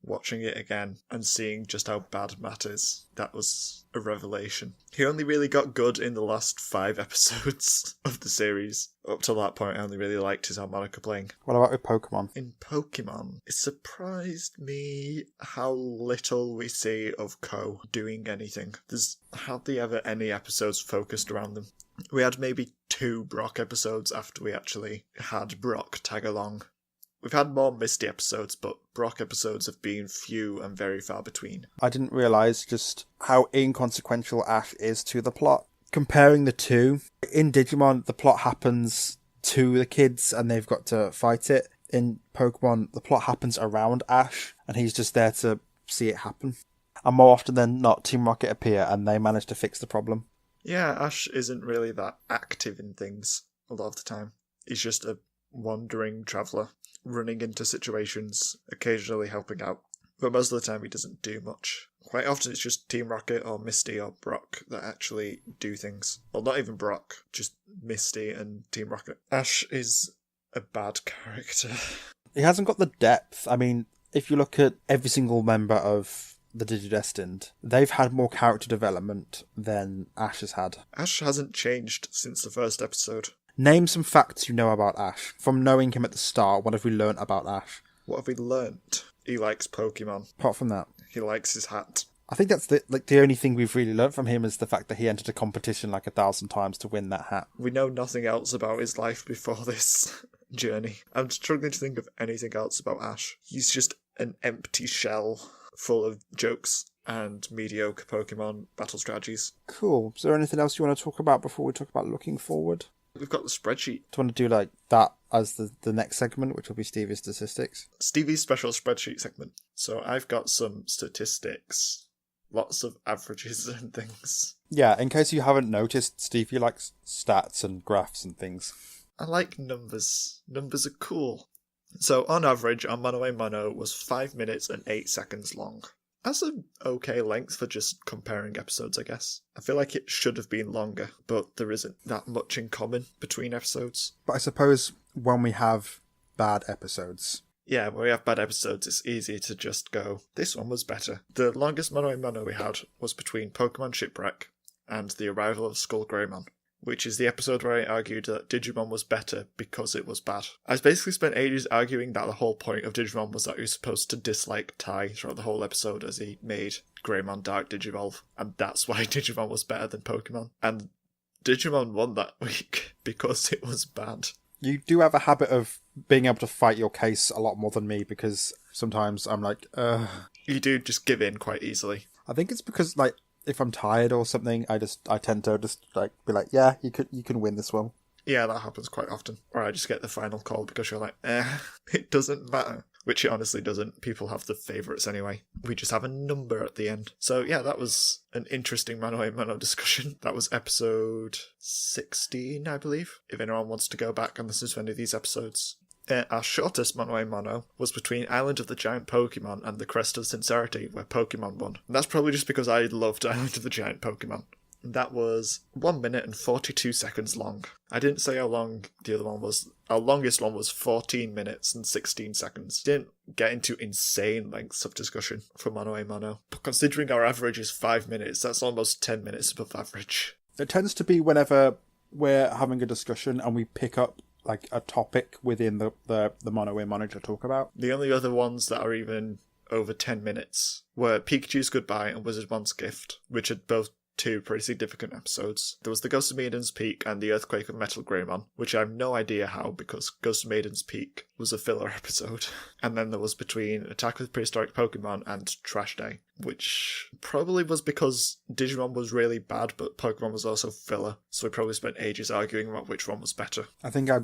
Watching it again and seeing just how bad Matt is, that was a revelation. He only really got good in the last 5 episodes of the series. Up to that point, I only really liked his harmonica playing. What about with Pokemon? In Pokemon, it surprised me how little we see of Ko doing anything. There's hardly ever any episodes focused around them. We had maybe 2 Brock episodes after we actually had Brock tag along. We've had more Misty episodes, but Brock episodes have been few and very far between. I didn't realise just how inconsequential Ash is to the plot. Comparing the two, in Digimon, the plot happens to the kids and they've got to fight it. In Pokemon, the plot happens around Ash and he's just there to see it happen. And more often than not, Team Rocket appear and they manage to fix the problem. Yeah, Ash isn't really that active in things a lot of the time. He's just a wandering traveller, running into situations, occasionally helping out. But most of the time he doesn't do much. Quite often it's just Team Rocket or Misty or Brock that actually do things. Well, not even Brock, just Misty and Team Rocket. Ash is a bad character. He hasn't got the depth. I mean, if you look at every single member of the Digidestined, they've had more character development than Ash has had. Ash hasn't changed since the first episode. Name some facts you know about Ash. From knowing him at the start, what have we learnt about Ash? What have we learnt? He likes Pokemon. Apart from that, He likes his hat. I think that's the only thing we've really learnt from him is the fact that he entered a competition like 1,000 times to win that hat. We know nothing else about his life before this journey. I'm struggling to think of anything else about Ash. He's just an empty shell full of jokes and mediocre Pokemon battle strategies. Cool. Is there anything else you want to talk about before we talk about looking forward? We've got the spreadsheet. Do you want to do like that as the next segment, which will be Stevie's statistics? Stevie's special spreadsheet segment. So I've got some statistics. Lots of averages and things. Yeah, in case you haven't noticed, Stevie likes stats and graphs and things. I like numbers. Numbers are cool. So on average, our Mono a Mono was 5 minutes and 8 seconds long. That's an okay length for just comparing episodes, I guess. I feel like it should have been longer, but there isn't that much in common between episodes. But I suppose when we have bad episodes... Yeah, when we have bad episodes, it's easy to just go, this one was better. The longest Mono a Mono we had was between Pokemon Shipwreck and the arrival of Skull Greymon, which is the episode where I argued that Digimon was better because it was bad. I basically spent ages arguing that the whole point of Digimon was that you're supposed to dislike Tai throughout the whole episode as he made Greymon Dark Digivolve, and that's why Digimon was better than Pokemon. And Digimon won that week because it was bad. You do have a habit of being able to fight your case a lot more than me, because sometimes I'm like, You do just give in quite easily. I think it's because, like, if I'm tired or something, I tend to just like be like, yeah, you can win this one. Yeah, that happens quite often. Or I just get the final call because you're like, it doesn't matter. Which it honestly doesn't. People have the favourites anyway. We just have a number at the end. So yeah, that was an interesting Mono a Mono discussion. That was episode 16, I believe. If anyone wants to go back and listen to any of these episodes. Our shortest Mono a Mono was between Island of the Giant Pokemon and the Crest of Sincerity, where Pokemon won. And that's probably just because I loved Island of the Giant Pokemon. That was 1 minute and 42 seconds long. I didn't say how long the other one was. Our longest one was 14 minutes and 16 seconds. Didn't get into insane lengths of discussion for Mono a Mono. But considering our average is 5 minutes, that's almost 10 minutes above average. It tends to be whenever we're having a discussion and we pick up like a topic within the Mono a Mono to talk about. The only other ones that are even over 10 minutes were Pikachu's Goodbye and Wizardmon's Gift, which had both two pretty significant episodes. There was the Ghost of Maiden's Peak and the Earthquake of Metal Greymon, which I have no idea how, because Ghost of Maiden's Peak was a filler episode. And then there was between Attack of the Prehistoric Pokemon and Trash Day, which probably was because Digimon was really bad, but Pokemon was also filler, so we probably spent ages arguing about which one was better. I think I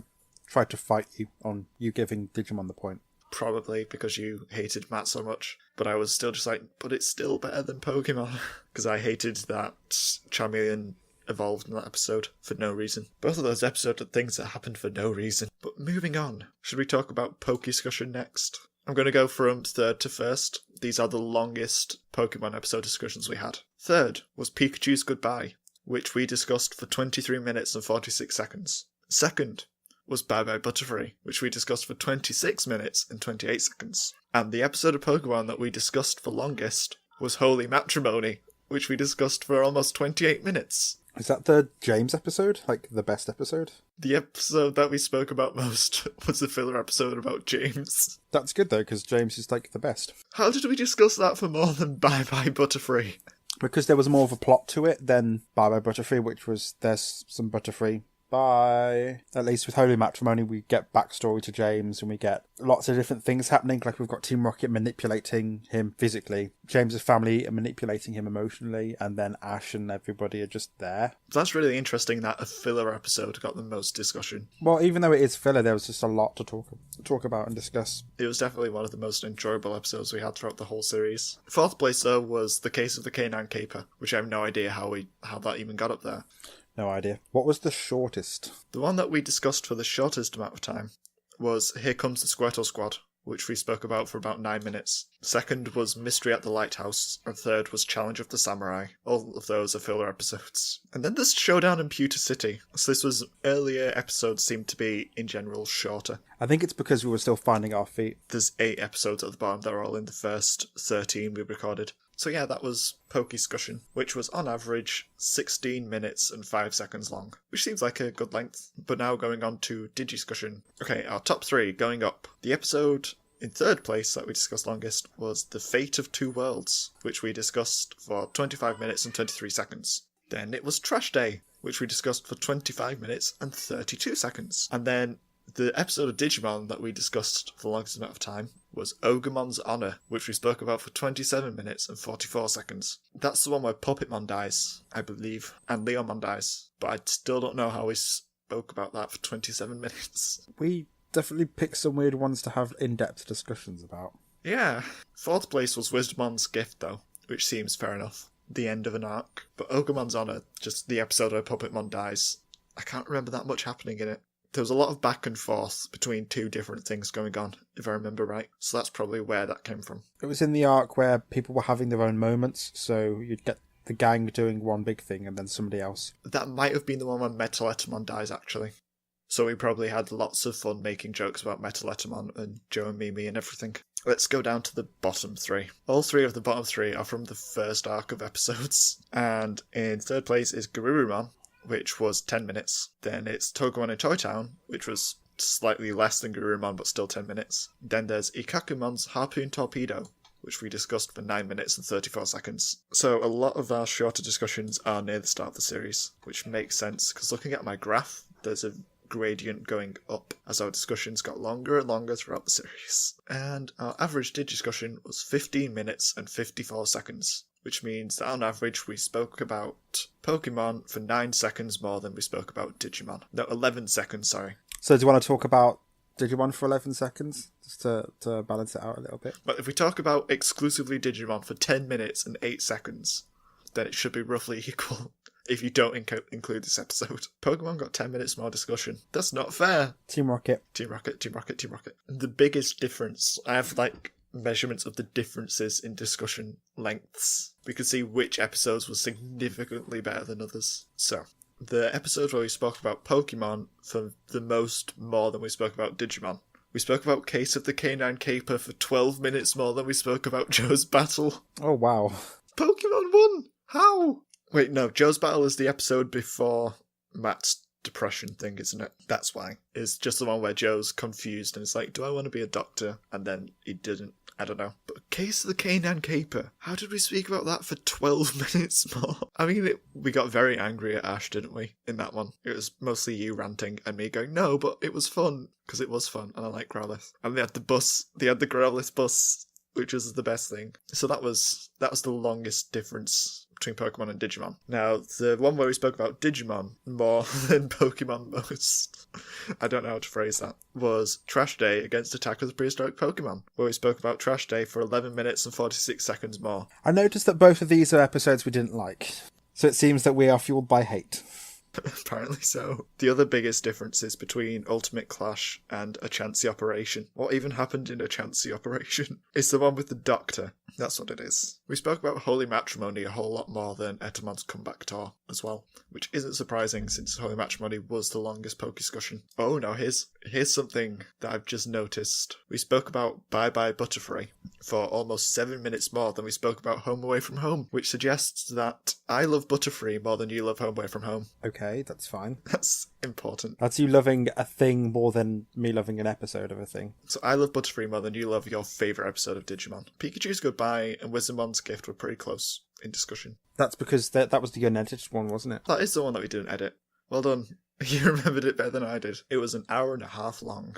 tried to fight you on you giving Digimon the point. Probably because you hated Matt so much, but I was still just like, but it's still better than Pokemon, because I hated that Charmeleon evolved in that episode for no reason. Both of those episodes are things that happened for no reason. But moving on, should we talk about Pokescussion next? I'm going to go from third to first. These are the longest Pokemon episode discussions we had. Third was Pikachu's Goodbye, which we discussed for 23 minutes and 46 seconds. Second was Bye Bye Butterfree, which we discussed for 26 minutes and 28 seconds. And the episode of Pokemon that we discussed for longest was Holy Matrimony, which we discussed for almost 28 minutes. Is that the James episode? Like, the best episode? The episode that we spoke about most was the filler episode about James. That's good, though, because James is, like, the best. How did we discuss that for more than Bye Bye Butterfree? Because there was more of a plot to it than Bye Bye Butterfree, which was there's some Butterfree. Bye. At least with Holy Matrimony, we get backstory to James and we get lots of different things happening. Like we've got Team Rocket manipulating him physically, James's family are manipulating him emotionally, and then Ash and everybody are just there. That's really interesting that a filler episode got the most discussion. Well, even though it is filler, there was just a lot to talk about and discuss. It was definitely one of the most enjoyable episodes we had throughout the whole series. Fourth place, though, was The Case of the Canine Caper, which I have no idea how that even got up there. No idea. What was the shortest? The one that we discussed for the shortest amount of time was Here Comes the Squirtle Squad, which we spoke about for about 9 minutes. Second was Mystery at the Lighthouse, and third was Challenge of the Samurai. All of those are filler episodes. And then there's Showdown in Pewter City. So this was earlier episodes seemed to be, in general, shorter. I think it's because we were still finding our feet. There's 8 episodes at the bottom that are all in the first 13 we recorded. So yeah, that was Pokescussion, which was on average 16 minutes and 5 seconds long, which seems like a good length. But now going on to Digiscussion. Okay, our top 3 going up. The episode in third place that we discussed longest was The Fate of Two Worlds, which we discussed for 25 minutes and 23 seconds. Then it was Trash Day, which we discussed for 25 minutes and 32 seconds. And then the episode of Digimon that we discussed for the longest amount of time was Ogumon's Honor, which we spoke about for 27 minutes and 44 seconds. That's the one where Puppetmon dies, I believe, and Leomon dies. But I still don't know how we spoke about that for 27 minutes. We definitely picked some weird ones to have in-depth discussions about. Yeah. Fourth place was Wisdomon's Gift, though, which seems fair enough. The end of an arc. But Ogumon's Honor, just the episode where Puppetmon dies, I can't remember that much happening in it. There was a lot of back and forth between 2 different things going on, if I remember right. So that's probably where that came from. It was in the arc where people were having their own moments, so you'd get the gang doing one big thing and then somebody else. That might have been the one when Metaletamon dies, actually. So we probably had lots of fun making jokes about Metaletamon and Joe and Mimi and everything. Let's go down to the bottom 3. All 3 of the bottom 3 are from the first arc of episodes. And in third place is Garurumon, which was 10 minutes. Then it's Togemon in Toy Town, which was slightly less than Garurumon, but still 10 minutes. Then there's Ikakumon's Harpoon Torpedo, which we discussed for 9 minutes and 34 seconds. So a lot of our shorter discussions are near the start of the series, which makes sense, because looking at my graph, there's a gradient going up as our discussions got longer and longer throughout the series. And our average Digiscussion was 15 minutes and 54 seconds. Which means that on average we spoke about Pokemon for 9 seconds more than we spoke about Digimon. No, 11 seconds, sorry. So do you want to talk about Digimon for 11 seconds? Just to balance it out a little bit? But if we talk about exclusively Digimon for 10 minutes and 8 seconds, then it should be roughly equal if you don't include this episode. Pokemon got 10 minutes more discussion. That's not fair. Team Rocket. Team Rocket, Team Rocket, Team Rocket. The biggest difference, I have measurements of the differences in discussion lengths. We could see which episodes were significantly better than others. So, the episode where we spoke about Pokemon for the most more than we spoke about Digimon. We spoke about Case of the Canine Caper for 12 minutes more than we spoke about Joe's Battle. Oh, wow. Pokemon won! How? Wait, no, Joe's Battle is the episode before Matt depression thing, isn't it? That's why. It's just the one where Joe's confused and it's like, do I want to be a doctor? And then he didn't. I don't know. But Case of the Canine Caper. How did we speak about that for 12 minutes more? I mean, we got very angry at Ash, didn't we, in that one? It was mostly you ranting and me going, no, but it was fun. Because it was fun, and I like Growlithe. And they had the Growlithe bus, which was the best thing. So that was the longest difference between Pokemon and Digimon. Now, the one where we spoke about Digimon more than Pokemon most, I don't know how to phrase that, was Trash Day against Attack of the Prehistoric Pokemon, where we spoke about Trash Day for 11 minutes and 46 seconds more. I noticed that both of these are episodes we didn't like, so it seems that we are fueled by hate. Apparently so. The other biggest differences between Ultimate Clash and A Chansey Operation, what even happened in A Chansey Operation, is the one with the doctor. That's what it is. We spoke about Holy Matrimony a whole lot more than Etamon's Comeback Tour as well, which isn't surprising since Holy Matrimony was the longest Pokescussion. Oh no, here's something that I've just noticed. We spoke about Bye Bye Butterfree for almost 7 minutes more than we spoke about Home Away from Home, which suggests that I love Butterfree more than you love Home Away from Home. Okay, that's fine. That's important. That's you loving a thing more than me loving an episode of a thing. So I love Butterfree more than you love your favourite episode of Digimon. Pikachu's Goodbye and Wisdomon's Gift were pretty close in discussion. That's because that was the unedited one, wasn't it? That is the one that we didn't edit. Well done. You remembered it better than I did. It was an hour and a half long.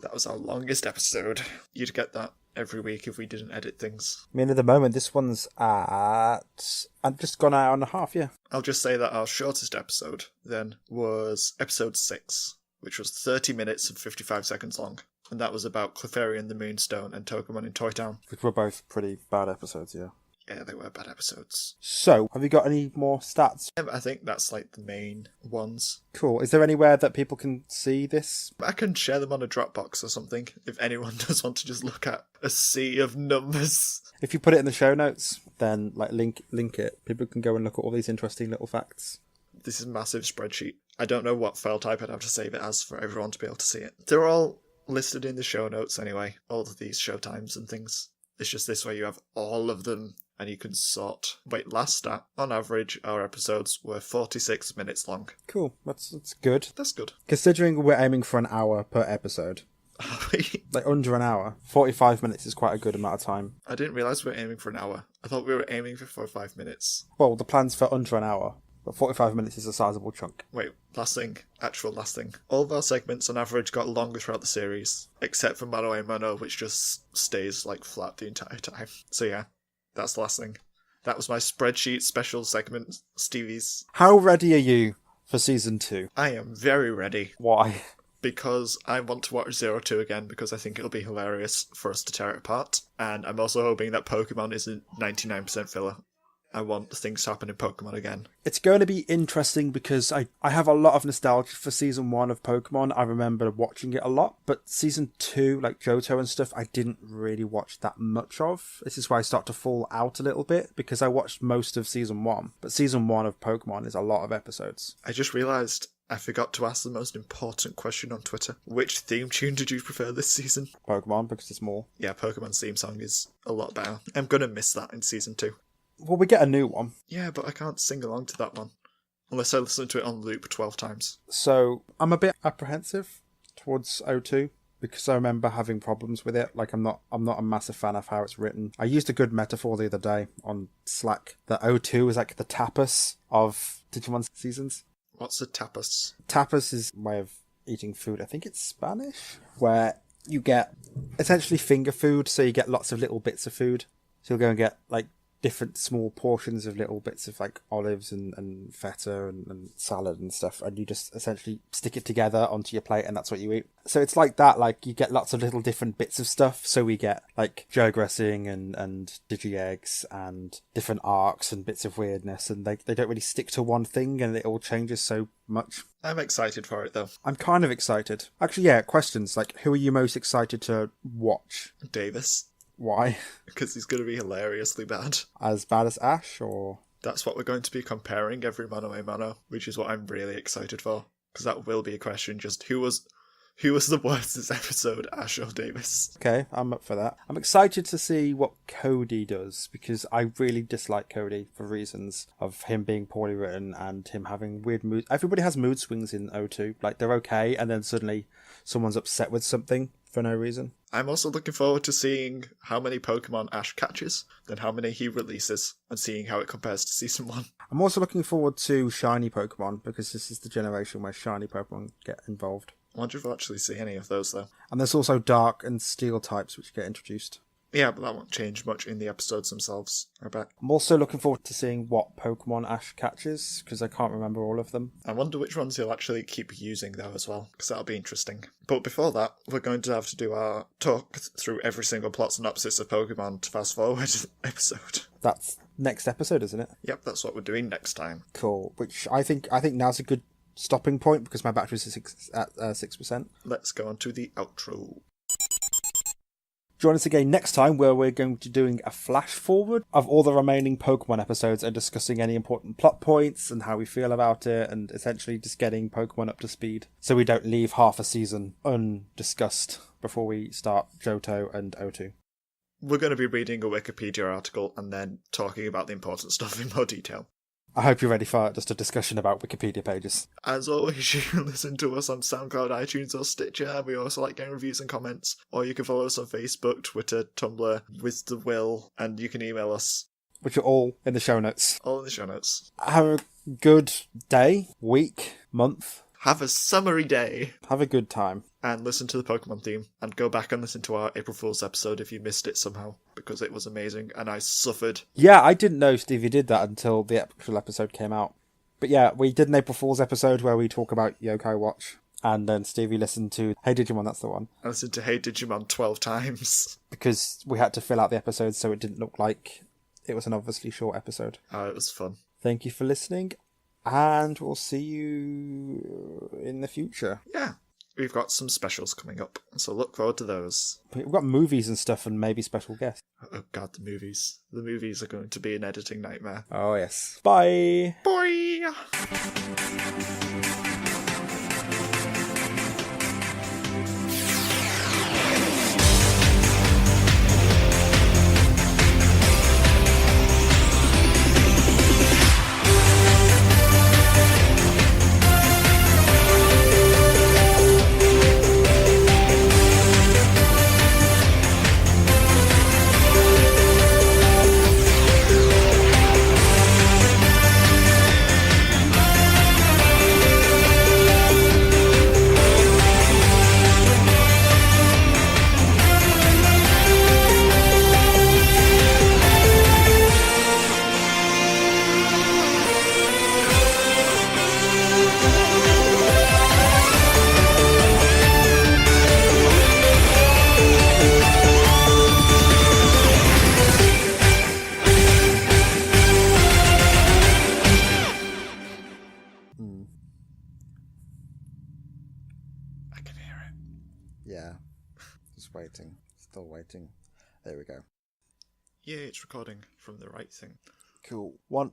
That was our longest episode. You'd get that every week if we didn't edit things. I mean, at the moment, this one's at... I've just gone an hour and a half, yeah. I'll just say that our shortest episode, then, was episode 6, which was 30 minutes and 55 seconds long. And that was about Clefairy the Moonstone and Togemon in Toy Town. Which were both pretty bad episodes, yeah. Yeah, they were bad episodes. So, have you got any more stats? I think that's like the main ones. Cool. Is there anywhere that people can see this? I can share them on a Dropbox or something, if anyone does want to just look at a sea of numbers. If you put it in the show notes, then link it. People can go and look at all these interesting little facts. This is a massive spreadsheet. I don't know what file type I'd have to save it as for everyone to be able to see it. They're all listed in the show notes anyway, all of these show times and things. It's just this way you have all of them and you can sort. Wait, last stat, on average our episodes were 46 minutes long. Cool, that's good. That's good. Considering we're aiming for an hour per episode, like under an hour, 45 minutes is quite a good amount of time. I didn't realise we were aiming for an hour. I thought we were aiming for 45 minutes. Well, the plan's for under an hour, but 45 minutes is a sizable chunk. Wait, last thing. All of our segments on average got longer throughout the series, except for Mono a Mono, which just stays like flat the entire time. So yeah, that's the last thing. That was my spreadsheet special segment, Stevie's. How ready are you for season 2? I am very ready. Why? Because I want to watch 02 again, because I think it'll be hilarious for us to tear it apart. And I'm also hoping that Pokemon isn't 99% filler. I want things to happen in Pokemon again. It's going to be interesting because I have a lot of nostalgia for season 1 of Pokemon. I remember watching it a lot, but season 2, like Johto and stuff, I didn't really watch that much of. This is why I start to fall out a little bit, because I watched most of season 1. But season 1 of Pokemon is a lot of episodes. I just realised I forgot to ask the most important question on Twitter. Which theme tune did you prefer this season? Pokemon, because it's more. Yeah, Pokemon's theme song is a lot better. I'm going to miss that in season 2. Well, we get a new one. Yeah, but I can't sing along to that one. Unless I listen to it on loop 12 times. So, I'm a bit apprehensive towards O2, because I remember having problems with it. Like, I'm not a massive fan of how it's written. I used a good metaphor the other day on Slack that O2 is like the tapas of Digimon seasons. What's a tapas? Tapas is a way of eating food. I think it's Spanish, where you get essentially finger food, so you get lots of little bits of food. So you'll go and get, like, different small portions of little bits of like olives and feta and salad and stuff, and you just essentially stick it together onto your plate and that's what you eat. So it's like that, like you get lots of little different bits of stuff. So we get like geograssing and digi-eggs and different arcs and bits of weirdness, and they don't really stick to one thing and it all changes so much. I'm excited for it though. I'm kind of excited. Actually, yeah, questions like who are you most excited to watch? Davis. Why? Because he's going to be hilariously bad. As bad as Ash, or...? That's what we're going to be comparing every Mono a Mono, which is what I'm really excited for. Because that will be a question, just who was Who was the worst this episode, Ash or Davis? Okay, I'm up for that. I'm excited to see what Cody does, because I really dislike Cody for reasons of him being poorly written and him having weird mood. Everybody has mood swings in O2. Like, they're okay, and then suddenly someone's upset with something for no reason. I'm also looking forward to seeing how many Pokemon Ash catches, then how many he releases, and seeing how it compares to Season 1. I'm also looking forward to shiny Pokemon, because this is the generation where shiny Pokemon get involved. I wonder if we'll actually see any of those, though. And there's also dark and steel types which get introduced. Yeah, but that won't change much in the episodes themselves, I bet. I'm also looking forward to seeing what Pokemon Ash catches, because I can't remember all of them. I wonder which ones he'll actually keep using, though, as well, because that'll be interesting. But before that, we're going to have to do our talk through every single plot synopsis of Pokemon to fast forward episode. That's next episode, isn't it? Yep, that's what we're doing next time. Cool. Which I think now's a good stopping point, because my battery's at 6%. Let's go on to the outro. Join us again next time, where we're going to be doing a flash forward of all the remaining Pokemon episodes and discussing any important plot points and how we feel about it, and essentially just getting Pokemon up to speed so we don't leave half a season undiscussed before we start Johto and O2. We're going to be reading a Wikipedia article and then talking about the important stuff in more detail. I hope you're ready for just a discussion about Wikipedia pages. As always, you can listen to us on SoundCloud, iTunes or Stitcher. We also like getting reviews and comments. Or you can follow us on Facebook, Twitter, Tumblr, with the will, and you can email us. Which are all in the show notes. All in the show notes. Have a good day, week, month. Have a summery day. Have a good time. And listen to the Pokemon theme. And go back and listen to our April Fool's episode if you missed it somehow. Because it was amazing and I suffered. Yeah, I didn't know Stevie did that until the actual episode came out. But yeah, we did an April Fool's episode where we talk about Yokai Watch. And then Stevie listened to Hey Digimon, that's the one. I listened to Hey Digimon 12 times. Because we had to fill out the episode so it didn't look like it was an obviously short episode. Oh, it was fun. Thank you for listening. And we'll see you in the future. Yeah. We've got some specials coming up, so look forward to those. We've got movies and stuff and maybe special guests. Oh god, the movies. The movies are going to be an editing nightmare. Oh yes. Bye! Bye! Yeah. Just waiting. Still waiting. There we go. Yeah, it's recording from the right thing. Cool. 1,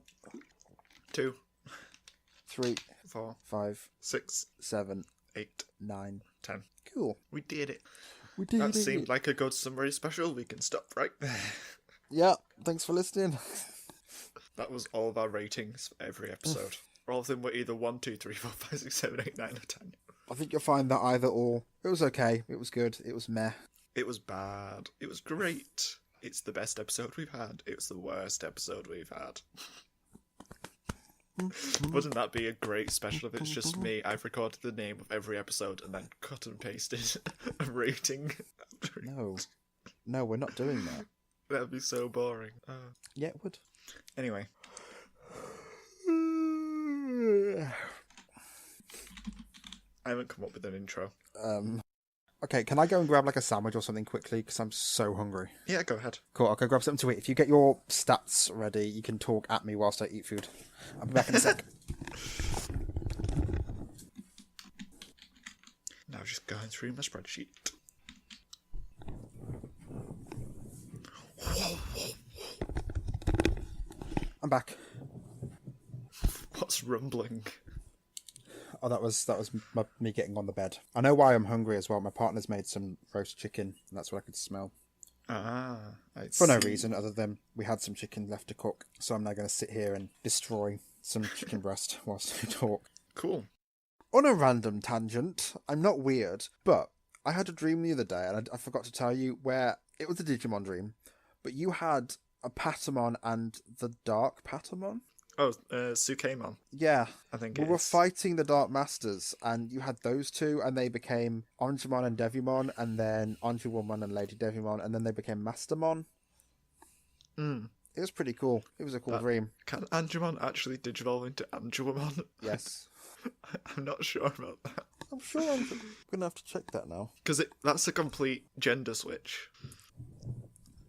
2, 3, 4, 5, 6, 7, 8, 9, 10. Cool. We did it. We did That it. seemed like a good summary special. We can stop right there. Yeah, thanks for listening. That was all of our ratings for every episode. All of them were either 1, 2, 3, 4, 5, 6, 7, 8, 9, or 10. I think you'll find that either or. It was okay. It was good. It was meh. It was bad. It was great. It's the best episode we've had. It was the worst episode we've had. Wouldn't that be a great special if it's just me? I've recorded the name of every episode and then cut and pasted a rating. No, we're not doing that. That'd be so boring. Yeah, it would. Anyway. I haven't come up with an intro. Okay, can I go and grab like a sandwich or something quickly? Because I'm so hungry. Yeah, go ahead. Cool, I'll go grab something to eat. If you get your stats ready, you can talk at me whilst I eat food. I'll be back in a sec. Now just going through my spreadsheet. I'm back. What's rumbling? Oh, that was me getting on the bed. I know why I'm hungry as well. My partner's made some roast chicken, and that's what I could smell. Ah, I For no see. reason other than we had some chicken left to cook, so I'm now going to sit here and destroy some chicken breast whilst we talk. Cool. On a random tangent, I'm not weird, but I had a dream the other day, and I forgot to tell you where it was a Digimon dream, but you had a Patamon and the Dark Patamon? Oh, Sukemon, Yeah. I think We it were is. fighting the Dark Masters, and you had those two, and they became Anjumon and Devimon, and then Anjuwomon and Lady Devimon, and then they became Mastermon. Mm. It was pretty cool. It was a cool dream. Can Anjumon actually digivolve into Anjuwomon? Yes. I'm not sure about that. I'm sure I'm going to have to check that now. Because that's a complete gender switch.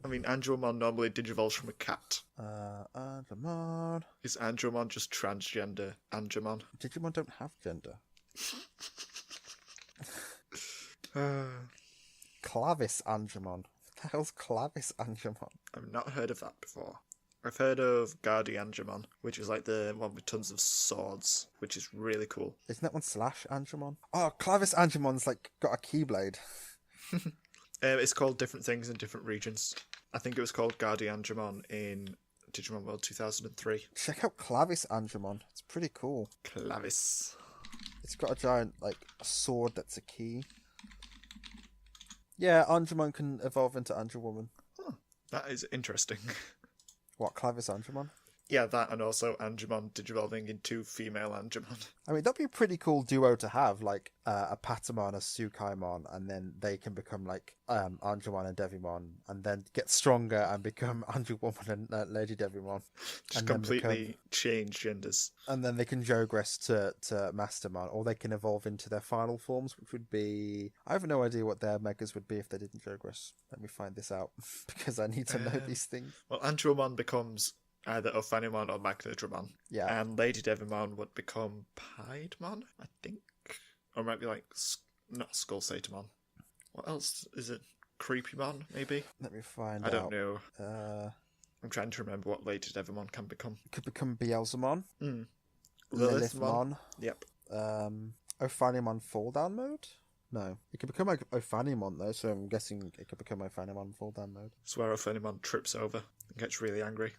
I mean, Anjuwomon normally digivolves from a cat. Anjumon. Is Anjuwomon just transgender Anjumon? Digimon don't have gender. Clavis Anjumon. What the hell's Clavis Anjumon? I've not heard of that before. I've heard of Guardian Anjumon, which is like the one with tons of swords, which is really cool. Isn't that one Slash Anjumon? Oh, Clavis Anjumon's like got a keyblade. It's called different things in different regions. I think it was called Guardian Anjumon in Digimon World 2003. Check out Clavis Anjumon. It's pretty cool. Clavis. It's got a giant, like, sword that's a key. Yeah, Anjumon can evolve into Anjuwoman. Huh. That is interesting. What, Clavis Anjumon? Yeah, that and also Anjumon digivolving into female Anjumon. I mean, that'd be a pretty cool duo to have, like a Patamon, a Tsukaimon, and then they can become like Anjumon and Devimon, and then get stronger and become Anjuwoman and Lady Devimon. Just and completely change genders. And then they can Jogress to Mastermon, or they can evolve into their final forms, which would be... I have no idea what their megas would be if they didn't Jogress. Let me find this out, because I need to know these things. Well, Anjumon becomes either Ophanimon or Magnadramon. Yeah. And Lady Devimon would become Piedmon, I think. Or it might be like, not Skull Satamon. What else is it? Creepymon, maybe? Let me find I don't out. know. Uh, I'm trying to remember what Lady Devimon can become. could become Beelzemon. Mm. Lilithmon. Yep. Ophanimon Fall Down Mode? No. It could become like Ophanimon though, so I'm guessing it could become Ophanimon Fall Down Mode. It's where Ophanimon trips over and gets really angry.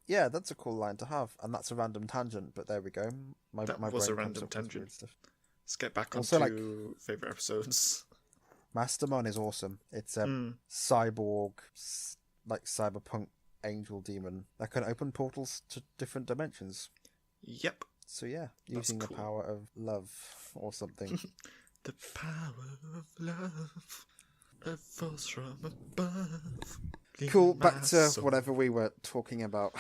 Yeah, that's a cool line to have, and that's a random tangent, but there we go. That my was a brain comes random up with weird tangent. stuff. Let's get back Also, onto favourite episodes. Mastermon is awesome. It's a cyborg, like cyberpunk angel demon that can open portals to different dimensions. Yep. So yeah, That's using cool. the power of love or something. The power of love, a force from above. Cool, in back my to soul. whatever we were talking about.